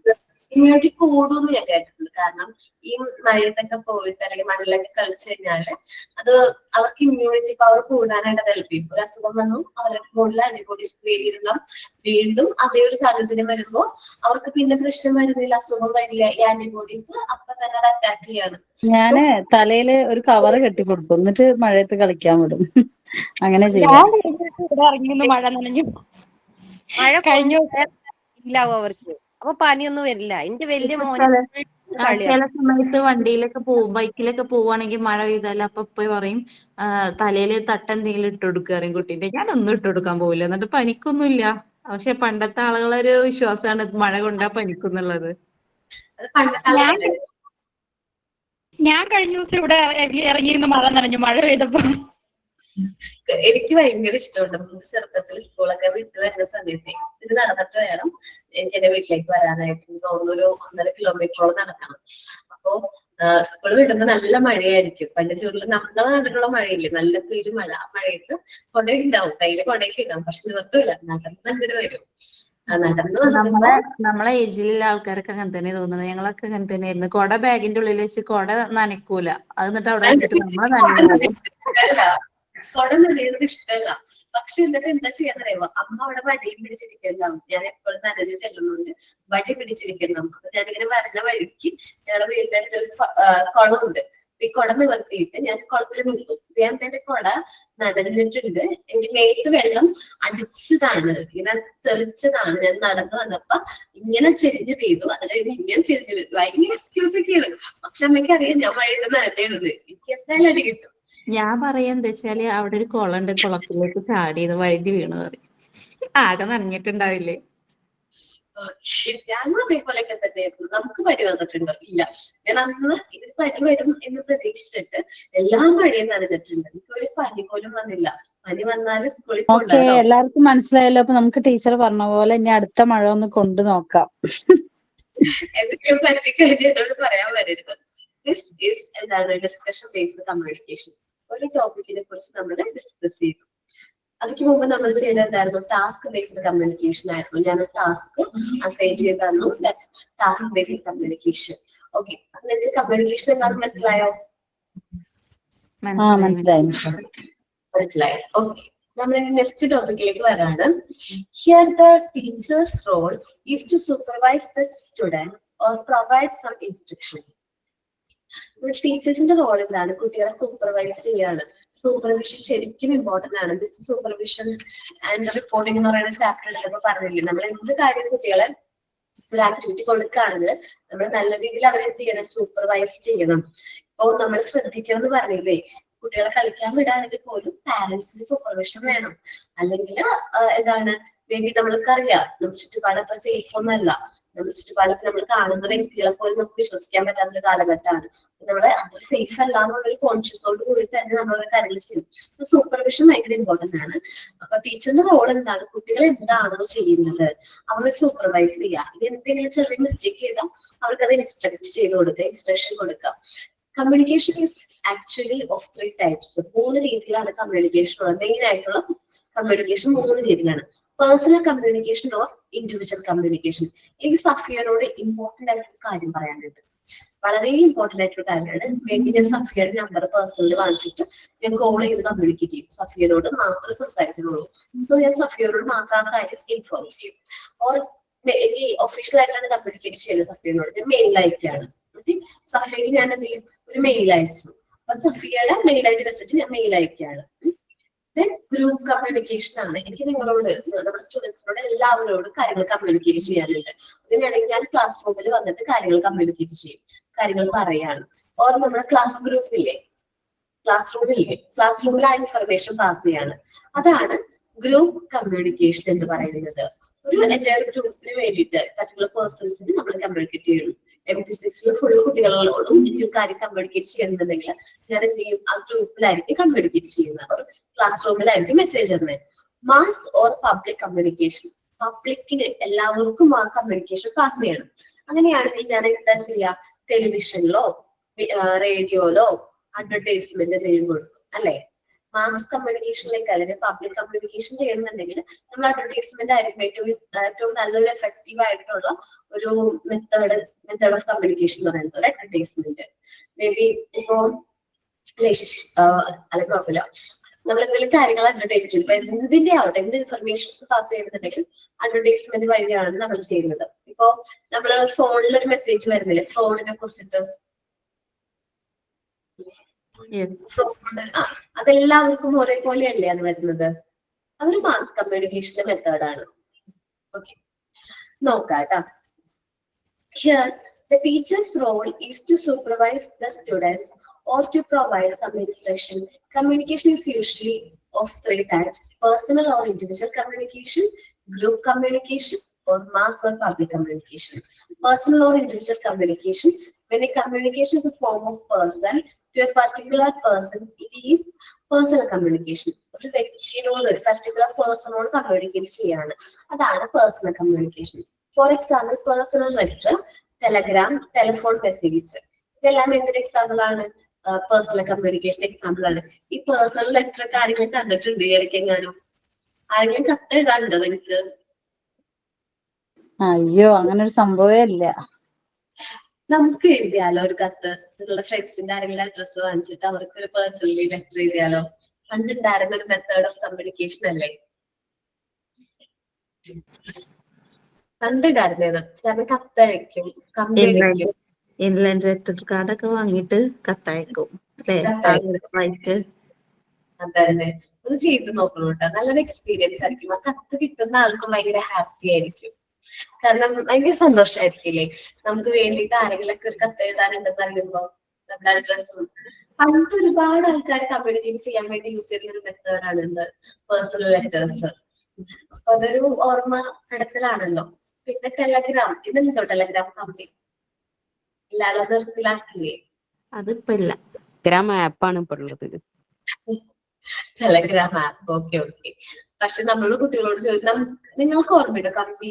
ഇമ്മ്യൂണിറ്റി കൂടുമെന്ന് ഞാൻ കേട്ടിട്ടുണ്ട്. കാരണം ഈ മഴയത്തൊക്കെ പോയിട്ട് അല്ലെങ്കിൽ മണ്ണിലൊക്കെ കളിച്ചു കഴിഞ്ഞാല് അത് അവർക്ക് ഇമ്മ്യൂണിറ്റി പവർ കൂടാനായിട്ട് ഹെൽപ്പ് ചെയ്യും. ഒരു അസുഖം വന്നു അവരുടെ ബോഡിയിൽ ആന്റിബോഡീസ് ക്രിയേറ്റ് ചെയ്തിട്ടുണ്ടാവും. വീണ്ടും അതേ ഒരു സാഹചര്യം വരുമ്പോ അവർക്ക് പിന്നെ പ്രശ്നം വരുന്നില്ല, അസുഖം വരില്ല. ഈ ആന്റിബോഡീസ് അപ്പൊ തന്നെ അത് അറ്റാക്ക് ചെയ്യാണ്. ഞാന് തലയില് ഒരു കവറ് കെട്ടിക്കൊടുക്കും, എന്നിട്ട് മഴയത്ത് കളിക്കാൻ വിടും. അങ്ങനെ ചെയ്യാം. ഞാൻ ഇവിടെ ഇറങ്ങിയൊന്ന് മഴ നനഞ്ഞു. മഴ കഴിഞ്ഞ ഇല്ലാവും അവർക്ക്, അപ്പൊ പനിയൊന്നും വരില്ല. എന്റെ വലിയ ഇപ്പൊ മോന് കളിയാ. ചില സമയത്ത് വണ്ടിയിലൊക്കെ പോകും, ബൈക്കിലൊക്കെ പോവുകയാണെങ്കിൽ മഴ പെയ്താൽ അപ്പൊ പറയും തലയില് തട്ടെന്തെങ്കിലും ഇട്ട് കൊടുക്കുക അറിയും കുട്ടീന്റെ. ഞാനൊന്നും ഇട്ട് കൊടുക്കാൻ പോവില്ല, എന്നിട്ട് പനിക്കൊന്നുമില്ല. പക്ഷെ പണ്ടത്തെ ആളുകളൊരു വിശ്വാസമാണ് മഴ കൊണ്ടാ പനിക്കുന്നുള്ളത്. അത് പണ്ടത്തെ ഞാൻ ആൾക്കാരാണ്. ഞാൻ കഴിഞ്ഞ ദിവസം ഇവിടെ ഇറങ്ങിയിരുന്ന് മഴ നനഞ്ഞു, മഴ പെയ്തപ്പോ. എനിക്ക് ഭയങ്കര ഇഷ്ടമുണ്ട്. നമുക്ക് ചെറുപ്പത്തിൽ സ്കൂളൊക്കെ വിട്ട് വരുന്ന സമയത്ത് ഇത് നടന്നിട്ട് വേണം എനിക്ക് എന്റെ വീട്ടിലേക്ക് വരാനായിട്ട്. എനിക്ക് തോന്നുന്നു ഒരു 1.5 കിലോമീറ്ററോളം നടക്കണം. അപ്പോ സ്കൂൾ വിടുമ്പോ നല്ല മഴയായിരിക്കും. പണ്ട് ചൂടിൽ നമ്മളെ നാട്ടിലുള്ള മഴയില്ലേ, നല്ല പെരുമഴ. ആ മഴയത്ത് കൊടയുണ്ടാവും, കയ്യില് കൊടയൊക്കെ ഉണ്ടാവും. പക്ഷെ നിവർത്തില്ല, നടന്ന് അങ്ങോട്ട് വരും. നടന്ന് വന്നിട്ടുമ്പോ നമ്മളെ ഏജിലുള്ള ആൾക്കാരൊക്കെ അങ്ങനെ തന്നെ തോന്നുന്നത്. ഞങ്ങളൊക്കെ അങ്ങനെ തന്നെയായിരുന്നു. കൊട ബാഗിന്റെ ഉള്ളിൽ വെച്ച് കൊട നനക്കൂല, അത് എന്നിട്ട് അവിടെ വെച്ചിട്ട് നമ്മളെ നനഞ്ഞു പോകും. കൊട നനയുന്നത് ഇഷ്ടമല്ല. പക്ഷെ എന്നിട്ട് എന്താ ചെയ്യാന്നറിയാമോ, അമ്മ അവിടെ വടിയും പിടിച്ചിരിക്കുന്നുണ്ടാവും. ഞാൻ എപ്പോഴും നനഞ്ഞ് ചെല്ലുന്നുണ്ട്, വടി പിടിച്ചിരിക്കുന്നുണ്ടാവും. അപ്പൊ ഞാനിങ്ങനെ വരുന്ന വഴിക്ക് ഞങ്ങളുടെ വീടിന്റെ അടുത്തൊരു കുളമുണ്ട്. ഈ കുട നിവർത്തിയിട്ട് ഞാൻ കുളത്തിൽ നിൽക്കും. ഞാൻ എന്റെ കുട നനഞ്ഞിട്ടുണ്ട്, എന്റെ മേത്ത് വെള്ളം അടിച്ചതാണ്, ഇങ്ങനെ തെറിച്ചതാണ്. ഞാൻ നടന്നു വന്നപ്പോ ഇങ്ങനെ ചെരിഞ്ഞ് പെയ്തു, അത് കഴിഞ്ഞ് ഇങ്ങനെ ചെരിഞ്ഞ് പെയ്തു. ഭയങ്കര എക്സ്ക്യൂസ് ഒക്കെയാണ്. പക്ഷെ അമ്മയ്ക്ക് അറിയാം ഞാൻ മഴയത്ത് നനഞ്ഞത്. എനിക്ക് എന്തായാലും അടി കിട്ടും. ഞാൻ പറയാ എന്താ വെച്ചാല് അവിടെ ഒരു കുളമുണ്ട്, കുളത്തിലേക്ക് ചാടിയത് വഴുതി വീണു പറയും. ആകെ നനഞ്ഞിട്ടുണ്ടാവില്ലേ? ഞാനും അതേപോലെയൊക്കെ തന്നെയായിരുന്നു. നമുക്ക് പനി വന്നിട്ടുണ്ടോ? ഇല്ല. ഞാൻ അന്ന് ഇത് പനി വരും എന്ന് പ്രതീക്ഷിച്ചിട്ട് എല്ലാ മഴയും നനഞ്ഞിട്ടുണ്ട്. എനിക്ക് ഒരു പനി പോലും വന്നില്ല. പനി വന്നാല് സ്കൂളിൽ ഓക്കെ, കൊണ്ടുവരണം. എല്ലാവർക്കും മനസ്സിലായല്ലോ. അപ്പൊ നമുക്ക് ടീച്ചർ പറഞ്ഞ പോലെ ഇനി അടുത്ത മഴ ഒന്ന് കൊണ്ടു നോക്കാം. എന്തെങ്കിലും പറ്റിക്കഴിഞ്ഞ് എന്നോട് പറയാൻ വരരുത്. ദിസ് ഈസ് എന്താണ് ഡിസ്കഷൻ ബേസ്ഡ് കമ്മ്യൂണിക്കേഷൻ. ഒരു ടോപ്പിക്കിനെ കുറിച്ച് നമ്മൾ ഡിസ്കസ് ചെയ്തു. അതിക്ക് മുമ്പ് നമ്മൾ ചെയ്തത് എന്തായിരുന്നു? ടാസ്ക് ബേസ്ഡ് കമ്മ്യൂണിക്കേഷൻ ആയിരുന്നു. ഞാൻ ടാസ്ക് അസൈൻ ചെയ്ത് തന്നു. Task based communication. ഓക്കെ, അപ്പൊ നിങ്ങൾക്ക് കമ്മ്യൂണിക്കേഷൻ എന്താണെന്ന് മനസ്സിലായോ? മനസ്സിലായി. മനസ്സിലായി. ഓക്കെ, നമ്മൾ നെക്സ്റ്റ് ടോപ്പിക്കിലേക്ക് വരാണ്. Here the teacher's role is to supervise the students or provide some instructions. ടീച്ചേഴ്സിന്റെ റോൾ എന്താണ്? കുട്ടികളെ സൂപ്പർവൈസ് ചെയ്യാണ്. സൂപ്പർവിഷൻ ശരിക്കും ഇമ്പോർട്ടന്റ് ആണ്. ദിസ് സൂപ്പർവിഷൻ ആൻഡ് റിപ്പോർട്ടിംഗ് എന്ന് പറയുന്ന ചാപ്റ്റർ എടുത്തപ്പോ പറഞ്ഞില്ലേ, നമ്മൾ എന്ത് കാര്യം കുട്ടികളെ ഒരു ആക്ടിവിറ്റി കൊടുക്കുകയാണെങ്കിൽ നമ്മൾ നല്ല രീതിയിൽ അവരെ എന്ത് ചെയ്യണം? സൂപ്പർവൈസ് ചെയ്യണം. ഇപ്പൊ നമ്മൾ ശ്രദ്ധിക്കണം എന്ന് പറഞ്ഞില്ലേ, കുട്ടികളെ കളിക്കാൻ വിടാണെങ്കിൽ പോലും പാരന്റ്സിന്റെ സൂപ്പർവിഷൻ വേണം. അല്ലെങ്കിൽ എന്താണ്, വേണ്ടി നമ്മൾക്കറിയാം നമ്മുടെ ചുറ്റുപാടൊക്കെ സേഫ് ഒന്നല്ല. നമ്മുടെ ചുറ്റുപാടത്ത് നമ്മൾ കാണുന്ന വ്യക്തികളെ പോലും നമുക്ക് വിശ്വസിക്കാൻ പറ്റാത്തൊരു കാലഘട്ടമാണ്. നമ്മള് അത് സേഫ് അല്ല എന്നുള്ളൊരു കോൺഷ്യസോട് കൂടി തന്നെ നമ്മൾ ഒരു കാര്യങ്ങൾ ചെയ്യും. സൂപ്പർവിഷൻ ഭയങ്കര ഇമ്പോർട്ടന്റ് ആണ്. അപ്പൊ ടീച്ചറിന്റെ റോൾ എന്താണ്? കുട്ടികൾ എന്താണോ ചെയ്യുന്നത് അവരെ സൂപ്പർവൈസ് ചെയ്യുക. ഇത് എന്തെങ്കിലും ചെറിയ മിസ്റ്റേക്ക് ചെയ്താൽ അവർക്ക് അത് ഇൻസ്ട്രക്ട് ചെയ്ത് കൊടുക്കുക, ഇൻസ്ട്രക്ഷൻ കൊടുക്കുക. Communication is actually of 3 types. 3 രീതിയിലാണ് കമ്മ്യൂണിക്കേഷൻ ഉള്ളത്. മെയിൻ ആയിട്ടുള്ള കമ്മ്യൂണിക്കേഷൻ 3 രീതിയിലാണ്. Personal communication or individual communication. എനിക്ക് സഫിയനോട് ഇമ്പോർട്ടന്റ് ആയിട്ടൊരു കാര്യം പറയാനുണ്ട്. വളരെ ഇമ്പോർട്ടന്റ് ആയിട്ടൊരു കാര്യമാണ്. വേണ്ടി ഞാൻ സഫിയയുടെ നമ്പർ പേഴ്സണലി വാങ്ങിച്ചിട്ട് ഞാൻ കോൾ ചെയ്ത് കമ്മ്യൂണിക്കേറ്റ് ചെയ്യും. സഫിയനോട് മാത്രമേ സംസാരിക്കുന്നുള്ളൂ. സോ ഞാൻ സഫിയനോട് മാത്രം ആ കാര്യം ഇൻഫോം ചെയ്യും. ഓർ എനിക്ക് ഒഫീഷ്യൽ ആയിട്ടാണ് കമ്മ്യൂണിക്കേറ്റ് ചെയ്യുന്നത് സഫിയനോട്. ഞാൻ മെയിൽ അയക്കുകയാണ്. സഫിയക്ക് ഞാൻ എന്തെങ്കിലും ഒരു മെയിൽ അയച്ചു. അപ്പൊ സഫിയയുടെ മെയിൽ ഐ ഡി വെച്ചിട്ട് ഞാൻ മെയിൽ അയക്കുകയാണ്. ഗ്രൂപ്പ് കമ്മ്യൂണിക്കേഷൻ ആണ്. എനിക്ക് നിങ്ങളോട്, നമ്മുടെ സ്റ്റുഡൻസിനോട് എല്ലാവരോടും കാര്യങ്ങൾ കമ്മ്യൂണിക്കേറ്റ് ചെയ്യാനുണ്ട്. അതിനാണെങ്കിൽ ഞാൻ ക്ലാസ് റൂമിൽ വന്നിട്ട് കാര്യങ്ങൾ കമ്മ്യൂണിക്കേറ്റ് ചെയ്യും, കാര്യങ്ങൾ പറയാണ്. ഓർ നമ്മുടെ ക്ലാസ് ഗ്രൂപ്പില്ലേ, ക്ലാസ് റൂമിൽ ആ ഇൻഫർമേഷൻ പാസ് ചെയ്യാണ്. അതാണ് ഗ്രൂപ്പ് കമ്മ്യൂണിക്കേഷൻ എന്ന് പറയുന്നത്. ഒരു എൻ്റയർ ഗ്രൂപ്പിന് വേണ്ടിയിട്ട് പർട്ടിക്കുലർ പേഴ്സൺസിന് നമ്മൾ കമ്മ്യൂണിക്കേറ്റ് ചെയ്യണം. MT6 ഫുൾ കുട്ടികളോടും എനിക്ക് കാര്യം കമ്മ്യൂണിക്കേറ്റ് ചെയ്യുന്നുണ്ടെങ്കിൽ ഞാൻ എന്ത് ചെയ്യും? ആ ഗ്രൂപ്പിലായിരിക്കും കമ്മ്യൂണിക്കേറ്റ് ചെയ്യുന്നത്. ഒരു ക്ലാസ് റൂമിലായിരിക്കും മെസ്സേജ് തരുന്നത്. Mass or public communication. പബ്ലിക്കിന് എല്ലാവർക്കും ആ കമ്മ്യൂണിക്കേഷൻ പാസ് ചെയ്യണം. അങ്ങനെയാണെങ്കിൽ ഞാൻ എന്താ ചെയ്യാ? ടെലിവിഷനിലോ റേഡിയോയിലോ അഡ്വർടൈസ്മെന്റ് എന്തെങ്കിലും കൊടുക്കും അല്ലെ? മാസ് കമ്മ്യൂണിക്കേഷനിലേക്ക് അല്ലെങ്കിൽ പബ്ലിക് കമ്മ്യൂണിക്കേഷൻ ചെയ്യണമെന്നുണ്ടെങ്കിൽ നമ്മൾ അഡ്വർടൈസ്മെന്റ് ആയിരിക്കും ഏറ്റവും നല്ലൊരു എഫക്റ്റീവ് ആയിട്ടുള്ള ഒരു മെത്തേഡ് ഓഫ് കമ്മ്യൂണിക്കേഷൻ എന്ന് പറയുന്നത്. ഒരു അഡ്വർടൈസ്മെന്റ് മേ ബി ഇപ്പോ അല്ലെങ്കിൽ കുഴപ്പമില്ല, നമ്മൾ എന്തെങ്കിലും കാര്യങ്ങൾ അഡ്വർടൈസ് ചെയ്യും. ഇപ്പൊ എന്തിന്റെ ആവട്ടെ, എന്ത് ഇൻഫർമേഷൻസ് പാസ് ചെയ്യുന്നുണ്ടെങ്കിൽ അഡ്വർടൈസ്മെന്റ് വഴിയാണ് നമ്മൾ ചെയ്യുന്നത്. ഇപ്പോ നമ്മള് ഫോണിൽ ഒരു മെസ്സേജ് വരുന്നില്ലേ ഫ്രോഡിനെ കുറിച്ചിട്ട്, അതെല്ലാവർക്കും ഒരേപോലെയല്ലേ അത് വരുന്നത്? അതൊരു മാസ് കമ്മ്യൂണിക്കേഷന്റെ മെത്തേഡാണ്. ഓക്കെ, നോക്കാം. Here, the teacher's role is to supervise the students or to provide some instruction. Communication is usually of 3 types: personal or individual communication, group communication, or mass or public communication. Personal or individual communication. When a communication is a form of person to a particular person, it is personal communication. ഒരു വ്യക്തിയോട്, ഒരു പർട്ടിക്കുലർ പേഴ്സണോട് കമ്മ്യൂണിക്കേറ്റ് ചെയ്യാണ്. അതാണ് personal communication. For example, personal letter, Telegram, telephone message, ഇതെല്ലാം എന്തൊരു എക്സാമ്പിൾ ആണ്? പേഴ്സണൽ കമ്മ്യൂണിക്കേഷൻ എക്സാമ്പിൾ ആണ്. ഈ പേഴ്സണൽ ലെറ്റർ ഒക്കെ ആരെങ്കിലും കണ്ടിട്ടുണ്ട്? ഇടയ്ക്കെങ്ങാനും ആരെങ്കിലും കത്ത് എഴുതാനുണ്ടോ നിങ്ങൾക്ക്? അയ്യോ, അങ്ങനെ ഒരു സംഭവമേ ഇല്ല. നമുക്ക് എഴുതിയാലോ ഒരു കത്ത്? നിങ്ങളുടെ ഫ്രണ്ട്സിന്റെ ആരെങ്കിലും അഡ്രസ് വാങ്ങിച്ചിട്ട് അവർക്ക് ഒരു പേഴ്സണലി ലെറ്റർ എഴുതിയാലോ? പണ്ടുണ്ടായിരുന്ന ഒരു മെത്തേഡ് ഓഫ് കമ്മ്യൂണിക്കേഷൻ അല്ലേ പണ്ടുണ്ടായിരുന്നത്? കാരണം കത്തയക്കും, കമ്പയടിക്കും. ഇൻലാൻഡ് ലെറ്റർ കാർഡൊക്കെ വാങ്ങിയിട്ട് കത്തയക്കും അല്ലേ? അതന്നെ, ഒന്ന് ചെയ്ത് നോക്കണം കേട്ടോ. നല്ലൊരു എക്സ്പീരിയൻസ് ആയിരിക്കും. ആ കത്ത് കിട്ടുന്ന ആൾക്കും ഭയങ്കര ഹാപ്പി ആയിരിക്കും. കാരണം ഭയങ്കര സന്തോഷമായിരിക്കില്ലേ? നമുക്ക് വേണ്ടിയിട്ട് ആരെങ്കിലൊക്കെ ഒരു കത്ത് എഴുതാനുണ്ടെന്ന് അറിയുമ്പോ നമ്മുടെ അഡ്രസ്സും. പണ്ട് ഒരുപാട് ആൾക്കാർ കമ്മ്യൂണിക്കേറ്റ് ചെയ്യാൻ വേണ്ടി യൂസ് ചെയ്യുന്ന ഒരു മെത്തേഡാണ് എന്ത്? Personal letters. അപ്പൊ അതൊരു ഓർമ്മ പെടുത്തലാണല്ലോ. പിന്നെ ടെലഗ്രാം, ഇതുണ്ടോ ടെലഗ്രാം കമ്പനി? എല്ലാവരും നിർത്തിലാക്കില്ലേ? അതിപ്പോ ഇല്ല. ടെലഗ്രാം ആപ്പാണ് ഇപ്പൊ ഉള്ളത്. Telegram app, okay. പക്ഷെ നമ്മള് കുട്ടികളോട് ചോദിക്കാം, നിങ്ങൾക്ക് ഓർമ്മയുണ്ടോ കമ്പി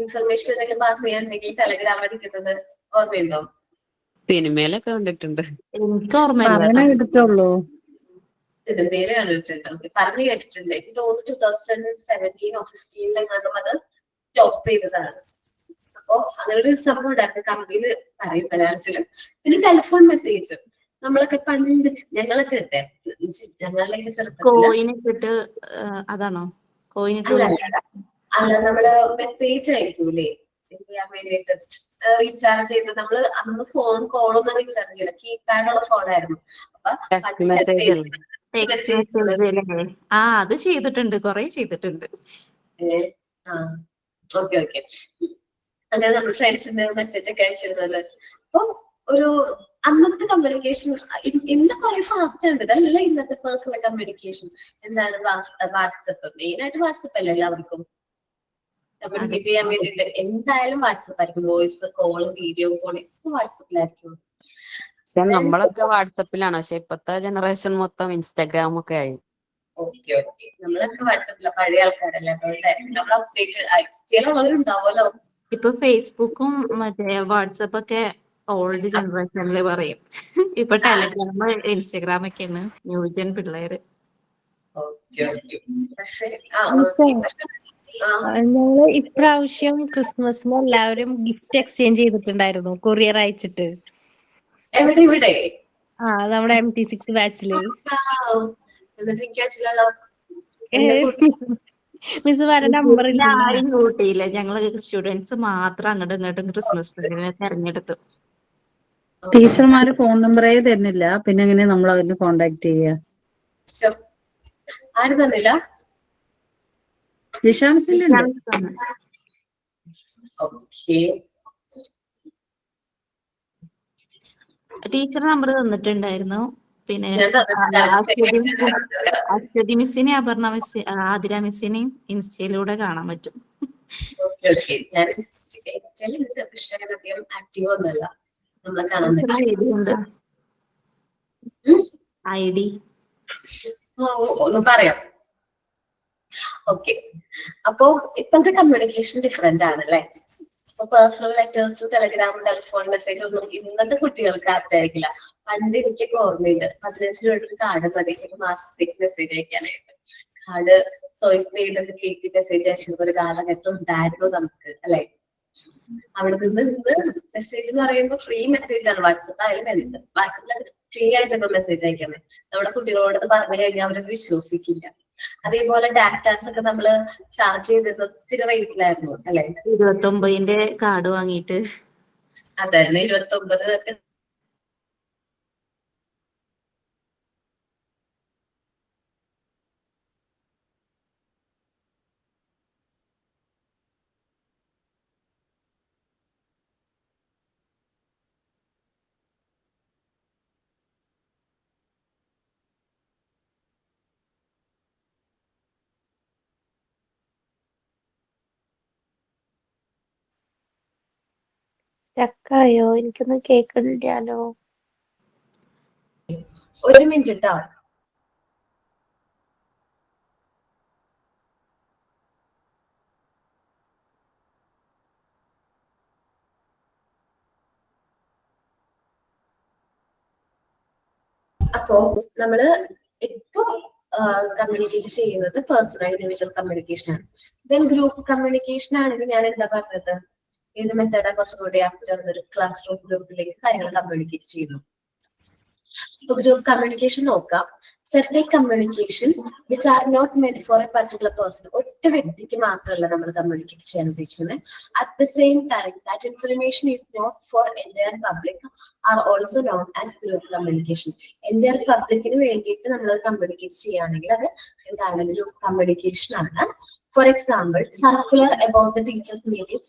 ഇൻഫർമേഷൻ എന്തെങ്കിലും പാസ് ചെയ്യാനുണ്ടെങ്കിൽ ടെലഗ്രാം അടിക്കുന്നത്? ഓർമ്മയുണ്ടോ? സിനിമയിലൊക്കെ കണ്ടിട്ടുണ്ട്. എനിക്ക് ഓർമ്മയില്ല. കേട്ടിട്ടുള്ളൂ. സിനിമയില് കണ്ടിട്ടുണ്ട്, പറഞ്ഞു കേട്ടിട്ടുണ്ട്. എനിക്ക് തോന്നുന്നു 2017 or 2015 അത് സ്റ്റോപ്പ് ചെയ്തതാണ്. അപ്പൊ അങ്ങനെ ഒരു സംഭവം ഉണ്ടായിരുന്നു കമ്പനിയിൽ, പറയും മലയാളത്തിലും. പിന്നെ ടെലിഫോൺ മെസ്സേജ് നമ്മളൊക്കെ പണ്ട് ഞങ്ങളൊക്കെ ഞങ്ങളുടെ കോയിനിട്ടിട്ട് അതാണോ? അല്ല, നമ്മള് മെസ്സേജ് അയക്കൂലേ ചെയ്യാൻ വേണ്ടിയിട്ട്? റീചാർജ് ചെയ്ത് നമ്മള് അന്ന് ഫോൺ കോളൊന്നും റീചാർജ് ചെയ്യില്ല, കീപാഡ് ഉള്ള ഫോണായിരുന്നു. അത് ചെയ്തിട്ടുണ്ട്, കൊറേ ചെയ്തിട്ടുണ്ട്. ഓക്കെ. അങ്ങനെ നമ്മൾ ഫ്രണ്ട്സിന്റെ മെസ്സേജ് ഒക്കെ അയച്ചിരുന്നത്. അപ്പൊ ഒരു അന്നത്തെ കമ്മ്യൂണിക്കേഷൻ ഇന്ന് കുറെ ഫാസ്റ്റ് ഉണ്ട്. ഇതല്ല ഇന്നത്തെ പേഴ്സണൽ കമ്മ്യൂണിക്കേഷൻ. എന്താണ്? വാട്സപ്പ്, മെയിൻ ആയിട്ട് വാട്സപ്പ് അല്ലേ എല്ലാവർക്കും? കമ്മ്യൂണിക്കേറ്റ് ചെയ്യാൻ വേണ്ടിട്ട് എന്തായാലും വാട്സപ്പ് ആയിരിക്കും. വോയിസ് കോൾ, വീഡിയോ കോൾ ഒക്കെ വാട്സപ്പിലായിരിക്കും. പക്ഷെ നമ്മളൊക്കെ വാട്സപ്പിലാണ്. പക്ഷെ ഇപ്പത്തെ ജനറേഷൻ മൊത്തം ഇൻസ്റ്റാഗ്രാം ഒക്കെ ആയി. ഓക്കെ ഓക്കെ, നമ്മളൊക്കെ വാട്സപ്പില പഴയ ആൾക്കാരല്ലേ, അതുകൊണ്ടായിരിക്കും നമ്മൾ അപ്ഡേറ്റ്. ചിലവരുണ്ടാവുമല്ലോ ഇപ്പൊ ഫേസ്ബുക്കും മറ്റേ വാട്സപ്പ് ഒക്കെ ഓൾഡ് ജനറേഷനില് പറയും. ഇപ്പൊ ടെലഗ്രാം, ഇൻസ്റ്റഗ്രാം ഒക്കെയാണ് ന്യൂജൻ പിള്ളേര്. Okay okay. പക്ഷെ ഞങ്ങള് ഇപ്രാവശ്യം ക്രിസ്മസിന് എല്ലാവരും ഗിഫ്റ്റ് എക്സ്ചേഞ്ച് ചെയ്തിട്ടുണ്ടായിരുന്നു, കൊറിയർ അയച്ചിട്ട്. എവിടെ? ഇവിടെ നമ്മുടെ MT6 ബാച്ചില്. എന്നിട്ട് എനിക്ക് വെച്ചില്ലല്ലോ. മിസ് വേറെ നമ്പർ ഇല്ല. ആരും കൂട്ടിയില്ല, ഞങ്ങള് സ്റ്റുഡൻസ് മാത്രം അങ്ങോട്ടും ഇങ്ങോട്ടും ക്രിസ്മസ് ഫ്രണ്ടിനെ തെരഞ്ഞെടുത്തു. ടീച്ചർമാര് ഫോൺ നമ്പറേ തരുന്നില്ല, പിന്നെ എങ്ങനെ നമ്മൾ അവരിന് കോണ്ടാക്ട് ചെയ്യുക? ആരും തന്നില്ല. ദിശാംസിന്റെ ഉണ്ട്. ഓക്കെ, ടീച്ചർ നമ്പർ തന്നിട്ടുണ്ടായിരുന്നു. പിന്നെ അശ്വതി മിസ്സിനെ, അപർണ മിസ്, ആതിര മിസ്സിനെയും ഇൻസ്റ്റയിലൂടെ കാണാൻ പറ്റും. ആക്റ്റീവ് ഒന്നല്ല, നമ്മളെ കാണാൻ പറ്റും. ID ഒന്ന് പറയാം. ഓക്കെ, അപ്പോ ഇപ്പോഴത്തെ കമ്മ്യൂണിക്കേഷൻ ഡിഫറെന്റ് ആണല്ലേ. അപ്പൊ പേഴ്സണൽ ലെറ്റേഴ്സും ടെലഗ്രാമും ടെലിഫോൺ മെസ്സേജ് ഒന്നും ഇന്നത്തെ കുട്ടികൾക്ക് ആപ്റ്റായിരിക്കില്ല. പണ്ട് എനിക്കൊക്കെ ഓർമ്മയുണ്ട്, 15 രൂപ കാർഡ് മതി ഒരു മാസത്തേക്ക് മെസ്സേജ് അയക്കാനായിട്ട്. കാർഡ് സ്വൈപ്പ് ചെയ്തൊക്കെ കേക്ക് മെസ്സേജ് അയച്ചിരുന്ന ഒരു കാലഘട്ടം ഉണ്ടായിരുന്നു നമുക്ക്, അല്ലെ? അവിടെ നിന്ന് മെസ്സേജ് എന്ന് പറയുമ്പോൾ ഫ്രീ മെസ്സേജ് ആണ്. വാട്സപ്പ് ആയാലും എന്ത്, വാട്സപ്പിലൊക്കെ ഫ്രീ ആയിട്ട് ഇപ്പൊ മെസ്സേജ് അയക്കുന്നത്. നമ്മുടെ കുട്ടികളോട് പറഞ്ഞു കഴിഞ്ഞാൽ അവരത് വിശ്വസിക്കില്ല. അതേപോലെ ഡാറ്റാസ് ഒക്കെ നമ്മള് ചാർജ് ചെയ്തിരുന്നത് ഒത്തിരി റേറ്റിലായിരുന്നു, അല്ലെ? 29ന്റെ കാർഡ് വാങ്ങിയിട്ട്. അതായിരുന്നു 29. സ്റ്റക്കായോ? എനിക്കൊന്നും കേൾക്കണില്ലാലോ. ഒരു മിനിറ്റ് ട്ടോ. അപ്പോ നമ്മള് ഇപ്പൊ കമ്മ്യൂണിക്കേറ്റ് ചെയ്യുന്നത് പേഴ്സണൽ ഇൻഡിവിജ്വൽ കമ്മ്യൂണിക്കേഷൻ ആണ്. ദെൻ ഗ്രൂപ്പ് കമ്മ്യൂണിക്കേഷൻ ആണെങ്കിൽ ഞാൻ എന്താ പറഞ്ഞത്, ഏത് മെത്തേഡാ കുറച്ചുകൂടി ആഫ്റ്റർ ഒരു ക്ലാസ് റൂം ഗ്രൂപ്പിലേക്ക് കാര്യങ്ങൾ കമ്മ്യൂണിക്കേറ്റ് ചെയ്യുന്നു. ഇപ്പൊ ഗ്രൂപ്പ് കമ്മ്യൂണിക്കേഷൻ നോക്കാം. Certain communication which are not meant for a particular person. ഒറ്റ വ്യക്തിക്ക് മാത്രമല്ല നമ്മൾ കമ്മ്യൂണിക്കേറ്റ് ചെയ്യാൻ ഉദ്ദേശിക്കുന്നത്. At the same time that information is not for entire public are also known as group communication. Entire പബ്ലിക്കിന് വേണ്ടിയിട്ട് നമ്മൾ കമ്മ്യൂണിക്കേറ്റ് ചെയ്യുകയാണെങ്കിൽ അത് എന്താണ്, ഗ്രൂപ്പ് കമ്മ്യൂണിക്കേഷൻ ആണ്. For example, circular about the teachers meeting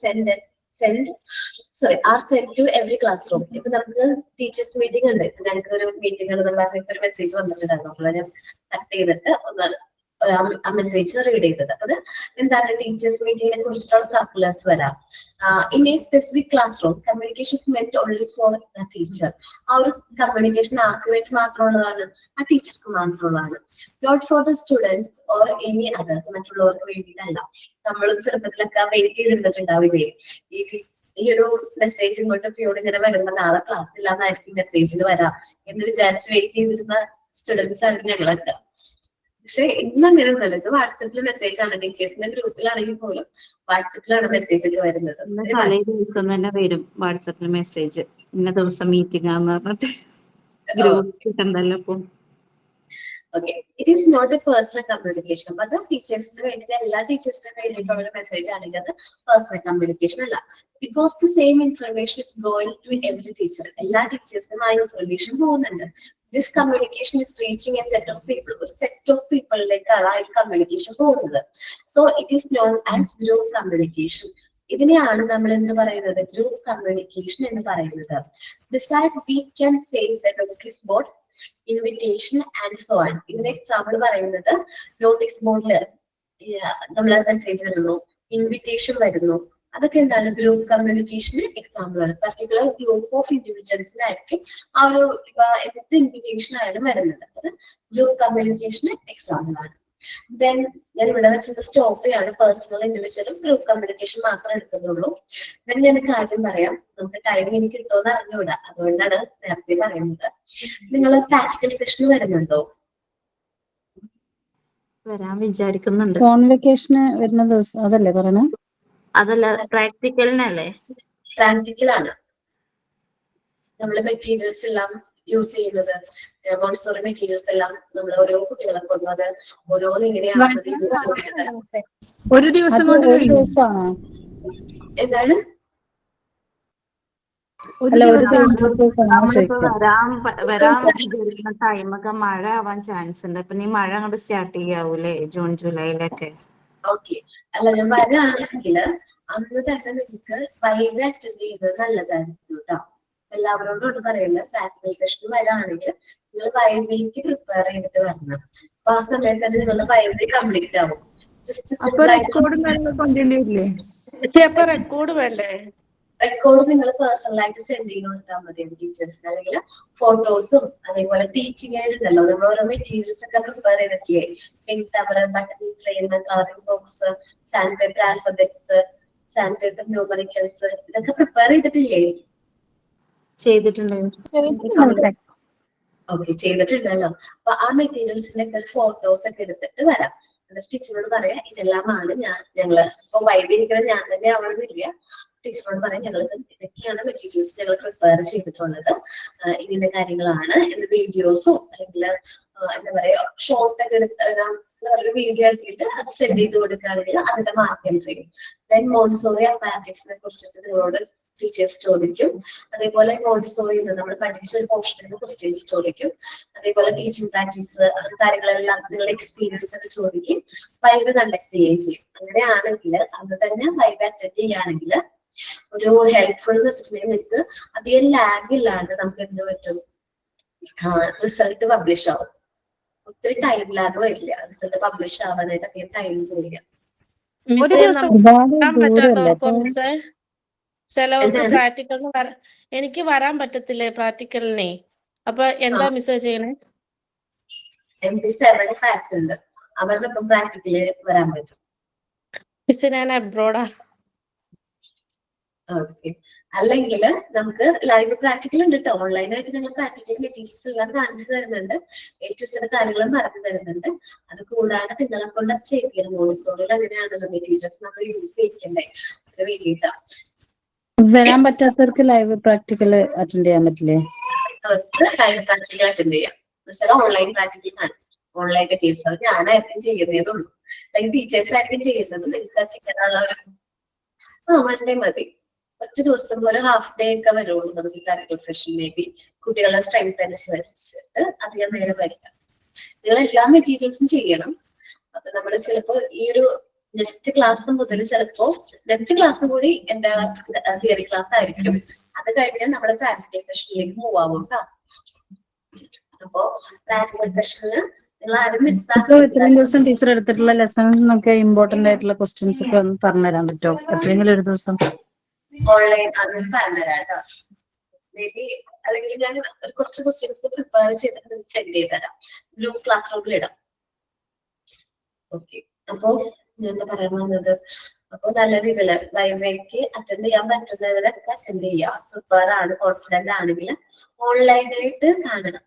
are sent to every classroom. ഇപ്പൊ നമുക്ക് ടീച്ചേഴ്സ് മീറ്റിംഗ് ഉണ്ട്, ഞങ്ങൾക്ക് ഒരു മീറ്റിംഗ് ഉണ്ടെന്നുള്ള ഒരു മെസ്സേജ് വന്നിട്ടുണ്ടായിരുന്നു. അപ്പോൾ ഞാൻ കട്ട് ചെയ്തിട്ട് ഒന്ന് ആ മെസ്സേജ് റീഡ് ചെയ്തത്. അത് എന്താണ്, ടീച്ചേഴ്സ് മീറ്റിംഗിനെ കുറിച്ചിട്ടുള്ള സർക്കുലേഴ്സ് വരാം. In a specific class room communication meant only for the teacher. ആ ഒരു കമ്മ്യൂണിക്കേഷൻ ആർക്ക് വേണ്ടി മാത്രമുള്ളതാണ്? ആ ടീച്ചർക്ക് മാത്രമുള്ളതാണ്. Not for the students or any others. മറ്റുള്ളവർക്ക് വേണ്ടിയിട്ടല്ല. നമ്മൾ ചെറുപ്പത്തിലൊക്കെ വെയിറ്റ് ചെയ്തിട്ടുണ്ടാവില്ലേ, ഈ ഒരു മെസ്സേജ് ഇങ്ങോട്ട് പിയോട് ഇങ്ങനെ വരുമ്പോ നാളെ ക്ലാസ് ഇല്ലാന്നായിരിക്കും മെസ്സേജിൽ വരാം എന്ന് വിചാരിച്ച് വെയിറ്റ് ചെയ്തിരുന്ന സ്റ്റുഡൻസ് ആയിരുന്നു ഞങ്ങളൊക്കെ. പക്ഷെ ഇന്ന് അങ്ങനെ ഒന്നല്ല. ഇത് വാട്സപ്പിൽ മെസ്സേജ് ആണ്. ടീച്ചേഴ്സിന്റെ ഗ്രൂപ്പിലാണെങ്കിൽ പോലും വാട്സപ്പിലാണ് മെസ്സേജ് ഒക്കെ വരുന്നത്. തലേ ദിവസം തന്നെ വരും വാട്സപ്പിൽ മെസ്സേജ്, ഇന്ന ദിവസം മീറ്റിംഗ് ആന്ന് പറഞ്ഞിട്ട്. ഗ്രൂപ്പ് ഉണ്ടല്ലോ ഇപ്പൊ. Okay, it is not a personal communication. But the teachers എല്ലാ ടീച്ചേഴ്സിന് വേണ്ടിയിട്ടുള്ള ഒരു മെസ്സേജ് ആണെങ്കിൽ അത് പേഴ്സണൽ കമ്മ്യൂണിക്കേഷൻ അല്ല. Because the same information is going to every teacher. എല്ലാ ടീച്ചേഴ്സിനും ആ ഇൻഫർമേഷൻ പോകുന്നുണ്ട്. This communication is reaching a set of people. ഒരു സെറ്റ് ഓഫ് പീപ്പിളിലേക്കാണ് ആ ഒരു കമ്മ്യൂണിക്കേഷൻ പോകുന്നത്. So it is known as group communication. ഇതിനെയാണ് നമ്മൾ എന്ത് പറയുന്നത്, ഗ്രൂപ്പ് കമ്മ്യൂണിക്കേഷൻ എന്ന് പറയുന്നത്. Besides, we can say that notice board, invitation and so on. ഇതിന്റെ എക്സാമ്പിൾ പറയുന്നത്, നോട്ടീസ് ബോർഡില് നമ്മൾ മെസ്സേജ് തരുന്നു, ഇൻവിറ്റേഷൻ വരുന്നു, അതൊക്കെ എന്താണ് ഗ്രൂപ്പ് കമ്മ്യൂണിക്കേഷന് എക്സാമ്പിൾ ആണ്. പർട്ടിക്കുലർ ഗ്രൂപ്പ് ഓഫ് ഇൻഡിവിജ്വൽസിനായിരിക്കും ആ ഒരു എന്ത് ഇൻവിറ്റേഷൻ ആയാലും വരുന്നത്. അത് ഗ്രൂപ്പ് കമ്മ്യൂണിക്കേഷന് എക്സാമ്പിൾ ആണ്. ദെൻ ഞാൻ ഇവിടെ വെച്ചത് സ്റ്റോപ്പ് ചെയ്യാണ്. പേഴ്സണൽ ഇൻഡിവിജ്വലും ഗ്രൂപ്പ് കമ്മ്യൂണിക്കേഷൻ മാത്രമേ എടുക്കുന്നുള്ളൂ. ദെൻ ഞാൻ കാര്യം പറയാം, നമുക്ക് ടൈം എനിക്ക് കിട്ടുമെന്ന് അറിഞ്ഞുകൂടാ, അതുകൊണ്ടാണ് നേരത്തെ പറയുന്നത്. നിങ്ങൾ പ്രാക്ടിക്കൽ സെഷൻ വരുന്നുണ്ടോ? വരാൻ വിചാരിക്കുന്നുണ്ട്. കോൺവെക്കേഷന് വരുന്ന ദിവസം അതല്ലേ പറയണേ? അതല്ല, പ്രാക്ടിക്കലിനല്ലേ? പ്രാക്ടിക്കലാണ്. നമ്മൾ മെറ്റീരിയൽസ് എല്ലാം യൂസ് ചെയ്യുന്നത്, മോണ്ടിസോറി മെറ്റീരിയൽസ് എല്ലാം നമ്മൾ ഓരോ കുട്ടികളെ കൊണ്ടു അത് ഓരോന്ന് ഇങ്ങനെയാണ് ഒരു ദിവസം കൊണ്ട് ഒരു ദിവസമാണോ? എന്താണ് അല്ല, ഒരു ദിവസത്തേക്കാണോ നമ്മളിപ്പോ ചോദിക്കാം. വരാൻ വിചാരിക്കുന്ന ടൈമൊക്കെ മഴ ആവാൻ ചാൻസ് ഉണ്ട്. അപ്പൊ നീ മഴ അങ്ങോട്ട് സ്റ്റാർട്ട് ചെയ്യാവൂലേ ജൂൺ ജൂലൈയിലൊക്കെ? ഓക്കെ. അല്ല, ഞാൻ വരാണെങ്കിൽ അന്ന് തന്നെ നിങ്ങൾക്ക് വൈകി അറ്റൻഡ് ചെയ്യുന്നത് നല്ലതായിരിക്കും കേട്ടോ. എല്ലാവരോടും ഒന്ന് പറയില്ല, പ്രാക്ടിക്കൽ സെഷൻ വരാണെങ്കിൽ നിങ്ങൾ വൈകിക്ക് പ്രിപ്പയർ ചെയ്തിട്ട് വരണം. അപ്പൊ ആ സമയത്ത് തന്നെ നിങ്ങളുടെ വൈകി കംപ്ലീറ്റ് ആവും. റെക്കോർഡ് വേണ്ടേ? റെക്കോർഡ് നിങ്ങൾ പേഴ്സണലായിട്ട് സെൻഡ് ചെയ്ത് കൊടുത്താൽ മതി ടീച്ചേഴ്സിന്. അല്ലെങ്കിൽ ഫോട്ടോസും അതേപോലെ ടീച്ചിങ് ആയിട്ടുണ്ടല്ലോ, നമ്മൾ ഓരോ മെറ്റീരിയൽസ് ഒക്കെ പ്രിപ്പയർ ചെയ്തിട്ടില്ലേ, pink tower, button frame, colouring box, sand paper alphabets, sand paper numericals, ഇതൊക്കെ പ്രിപ്പയർ ചെയ്തിട്ടില്ലേ? ചെയ്തിട്ടുണ്ട്. ഓക്കെ, ചെയ്തിട്ടുണ്ടല്ലോ. അപ്പൊ ആ മെറ്റീരിയൽസിന്റെ ഒക്കെ ഫോട്ടോസ് ഒക്കെ എടുത്തിട്ട് വരാം. എന്നിട്ട് ടീച്ചറോട് പറയാം ഇതെല്ലാമാണ് ഞങ്ങള് ഇപ്പൊ വൈകിരിക്കണം ഞാൻ തന്നെ ആവണമെന്നില്ല. ടീച്ചറോട് പറയാം ഞങ്ങൾ ഇതൊക്കെയാണ് മെറ്റീരിയൽസ് ഞങ്ങൾ പ്രിപ്പയർ ചെയ്തിട്ടുള്ളത്, ഇതിന്റെ കാര്യങ്ങളാണ് എന്ന് വീഡിയോസോ അല്ലെങ്കിൽ എന്താ പറയാ ഷോർട്ട് ഒക്കെ എടുത്ത് വീഡിയോ ആക്കിയിട്ട് അത് സെൻഡ് ചെയ്ത് കൊടുക്കുകയാണെങ്കിൽ അതിന്റെ മാർക്ക് എൻട്രി ചെയ്യും. ദെൻ മോണ്ടിസോറി അപ്പാരറ്റിക്സിനെ കുറിച്ചിട്ട് നിങ്ങളോട് ടീച്ചേഴ്സ് ചോദിക്കും. അതേപോലെ മോണ്ടിസോറിയിൽ നമ്മൾ പഠിച്ച ഒരു പോർഷനിൽ ക്വസ്റ്റ്യൻസ് ചോദിക്കും. അതേപോലെ ടീച്ചിങ് പ്രാക്ടീസ് കാര്യങ്ങളെല്ലാം നിങ്ങളുടെ എക്സ്പീരിയൻസ് ഒക്കെ ചോദിക്കും. വൈവ് കണ്ടക്ട് ചെയ്യുകയും ചെയ്യും. അങ്ങനെയാണെങ്കിൽ അത് തന്നെ വൈവ് അറ്റൻഡ് ചെയ്യുകയാണെങ്കിൽ ഒരു ഹെൽപ്ഫുൾ എന്ന് വെച്ചിട്ടുണ്ടെങ്കിൽ നിങ്ങൾക്ക് അധികം ലാഗ് ഇല്ലാണ്ട് നമുക്ക് എന്ത് പറ്റും, റിസൾട്ട് പബ്ലിഷ് ആവും. ഒത്തിരി ടൈം ലാഗ് വരില്ല. റിസൾട്ട് പബ്ലിഷ് ആവാനായിട്ട് അധികം ടൈം പോയില്ല. ചിലവർക്ക് പ്രാക്ടിക്കലിന് എനിക്ക് വരാൻ പറ്റത്തില്ലേ പ്രാക്ടിക്കലിനെ? അപ്പൊ എന്താ മിസ് ചെയ്യണേ? MD7 ബാച്ച് ഉണ്ട്, അവരുടെ ഇപ്പം പ്രാക്ടിക്കല് വരാൻ പറ്റും. മിസ് ഞാൻ അബ്രോഡാ. ഓക്കെ. അല്ലെങ്കിൽ നമുക്ക് ലൈവ് പ്രാക്ടിക്കൽ ഉണ്ട് കേട്ടോ. ഓൺലൈനായിട്ട് ഞങ്ങൾ പ്രാക്ടിക്കൽ മെറ്റീരിയൽസ് എല്ലാം കാണിച്ചു തരുന്നുണ്ട്, ഏറ്റവും കാര്യങ്ങളും പറഞ്ഞു തരുന്നുണ്ട്. അത് കൂടാതെ നിങ്ങളെ കൊണ്ട് അത് ചെയ്യിക്കണം. മോണ്ടിസോറിയിൽ അങ്ങനെയാണല്ലോ, മെറ്റീരിയൽസ് നമ്മൾ യൂസ് ചെയ്യിക്കണ്ടേ, അതിന് വേണ്ടിയിട്ടാ. വരാൻ പറ്റാത്തവർക്ക് ലൈവ് പ്രാക്ടിക്കൽ അറ്റൻഡ് ചെയ്യാൻ പറ്റില്ലേ? ലൈവ് പ്രാക്ടിക്കൽ അറ്റൻഡ് ചെയ്യാം. ഓൺലൈൻ പ്രാക്ടിക്കൽ കാണിച്ചു, ഓൺലൈൻ മെറ്റീരിയൽസ് അത് ഞാനായിരിക്കും ചെയ്യുന്നതേ ഉള്ളൂ. അല്ലെങ്കിൽ ടീച്ചേഴ്സ് ആയിരിക്കും ചെയ്യുന്നത്. നിങ്ങൾക്ക് ചെയ്യാനുള്ള ഒരു വൺ ഡേ മതി. ഒറ്റ ദിവസം പോലെ ഹാഫ് ഡേ ഒക്കെ വരുള്ളൂ നമുക്ക് പ്രാക്ടിക്കൽ സെഷൻ. മേ ബി കുട്ടികളുടെ സ്ട്രെങ്ത് അനുസരിച്ചിട്ട് അധികം നേരം വരില്ല. നിങ്ങൾ എല്ലാ മെറ്റീരിയൽസും ചെയ്യണം. അപ്പൊ നമ്മൾ ചിലപ്പോ ഈ ഒരു നെക്സ്റ്റ് ക്ലാസ് മുതൽ ചിലപ്പോ നെക്സ്റ്റ് ക്ലാസ് കൂടി എന്റെ തിയറി ക്ലാസ് ആയിരിക്കും. അത് കഴിഞ്ഞാൽ നമ്മുടെ പ്രാക്ടിക്കൽ സെഷനിലേക്ക് മൂവ് ആവും കേട്ടോ. അപ്പോ പ്രാക്ടിക്കൽ സെഷനിൽ നിങ്ങൾ ആരും ഇത്രയും ദിവസം ടീച്ചർ എടുത്തിട്ടുള്ള ലെസൺസിനൊക്കെ ഇമ്പോർട്ടന്റ് ആയിട്ടുള്ള ക്വസ്റ്റ്യൻസ് ഒക്കെ ഒന്ന് പറഞ്ഞുതരാൻ പറ്റുമോ എപ്പോഴെങ്കിലും ഒരു ദിവസം? ഓൺലൈൻ അത് പറഞ്ഞുതരാം കേട്ടോ. മേ ബി അല്ലെങ്കിൽ ഞാൻ കുറച്ച് ക്വസ്റ്റ്യൻസ് പ്രിപ്പയർ ചെയ്തിട്ട് സെൻഡ് ചെയ്ത് തരാം, ഗ്രൂപ്പ് ക്ലാസ് റൂമിൽ ഇടാം. ഓക്കെ. അപ്പോ ഞാൻ പറയാൻ വന്നത്, അപ്പൊ നല്ല രീതിയില് വൈവേക്ക് അറ്റൻഡ് ചെയ്യാൻ പറ്റുന്നവരൊക്കെ അറ്റൻഡ് ചെയ്യാം. പ്രിപ്പയർ ആണ്, കോൺഫിഡന്റ് ആണെങ്കിൽ ഓൺലൈനായിട്ട് കാണണം.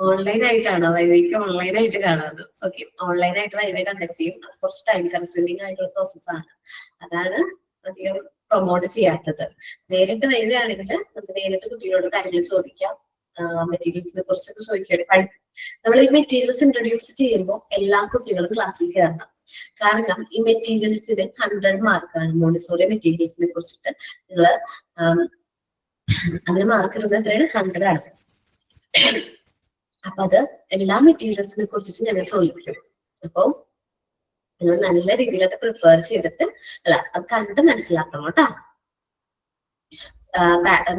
ഓൺലൈൻ ആയിട്ടാണോ വൈവേക്ക്? ഓൺലൈൻ ആയിട്ട് കാണാം. ഓക്കെ, ഓൺലൈൻ ആയിട്ട് വൈവേ കണ്ടക്ട് ചെയ്യും. അത് കുറച്ച് ടൈം കൺസ്യൂമിംഗ് ആയിട്ടുള്ള പ്രോസസ്സാണ്. അതാണ് അധികം പ്രൊമോട്ട് ചെയ്യാത്തത്. നേരിട്ട് വരികയാണെങ്കിൽ നമുക്ക് നേരിട്ട് കുട്ടികളോട് കാര്യങ്ങൾ ചോദിക്കാം, മെറ്റീരിയൽസിനെ കുറിച്ചൊക്കെ ചോദിക്കാൻ. നമ്മൾ ഈ മെറ്റീരിയൽസ് ഇൻട്രൊഡ്യൂസ് ചെയ്യുമ്പോൾ എല്ലാ കുട്ടികളും ക്ലാസ്സിൽ കയറണം. കാരണം ഈ മെറ്റീരിയൽസിന് 100 മാർക്കാണ്. മോണ്ടിസോറി മെറ്റീരിയൽസിനെ കുറിച്ചിട്ട് നിങ്ങൾ അതിന് മാർക്ക് ഇടുന്നത് എത്രയാണ്? 100 ആണ്. അപ്പൊ അത് എല്ലാ മെറ്റീരിയൽസിനെ കുറിച്ചിട്ട് ഞങ്ങൾ ചോദിക്കും. അപ്പൊ നിങ്ങൾ നല്ല രീതിയിൽ അത് പ്രിപ്പയർ ചെയ്തിട്ട് അത് കണ്ട് മനസ്സിലാക്കണം കേട്ടോ.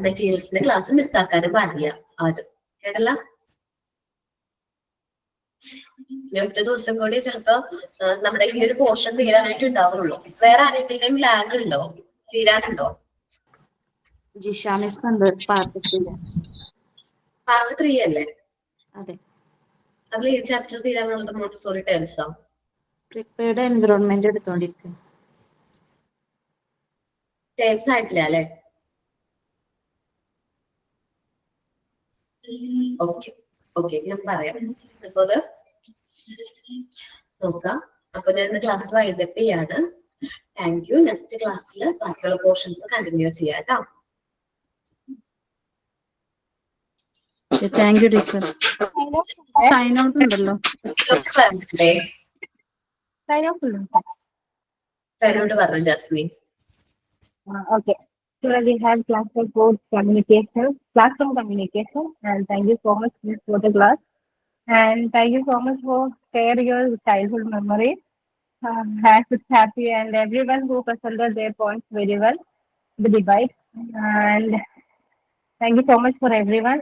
മെറ്റീരിയൽസിന്റെ ക്ലാസ് മിസ്സാക്കാനും പാടില്ല ആരും. കേട്ടല്ല? ഇനി ഒറ്റ ദിവസം കൂടി ചിലപ്പോ നമ്മുടെ ഈ ഒരു പോർഷൻ തീരാനായിട്ട് ഉണ്ടാവുള്ളൂ. വേറെ ആരെങ്കിലും ലാഗ് ഉണ്ടോ, തീരാനുണ്ടോ? ജിഷ മിസ് ഉണ്ട് പാർട്ട് 3. പാർട്ട് 3 അല്ലേ? അതെ. അതിൽ ഈ ചാപ്റ്റർ തീരാനുള്ളത് മോണ്ടിസോറി ടേംസാ. പ്രിപ്പയർഡ് എൻവിറോൺമെന്റ് എടുത്തോണ്ടിരിക്കും. ടേംസ് ആയിട്ടില്ല അല്ലെ? ഓക്കെ ഓക്കെ, ഞാൻ പറയാം. അപ്പൊ അത് നോക്കാം. അപ്പൊ ഞാൻ ക്ലാസ് വൈൻഡപ്പ് ചെയ്യാണ്. Thank you. നെക്സ്റ്റ് ക്ലാസ്സിൽ ബാക്കിയുള്ള പോർഷൻസ് കണ്ടിന്യൂ ചെയ്യാം കേട്ടോ. Thank you teacher. Sign out ഉണ്ടല്ലോ. സൈനോട് പറഞ്ഞു Jasmine. Okay. Today we have class about communication, classroom communication, and thank you so much for the class. And thank you so much for sharing your childhood memories. As it's happy and everyone who presented their points very well, the debate. And thank you so much for everyone.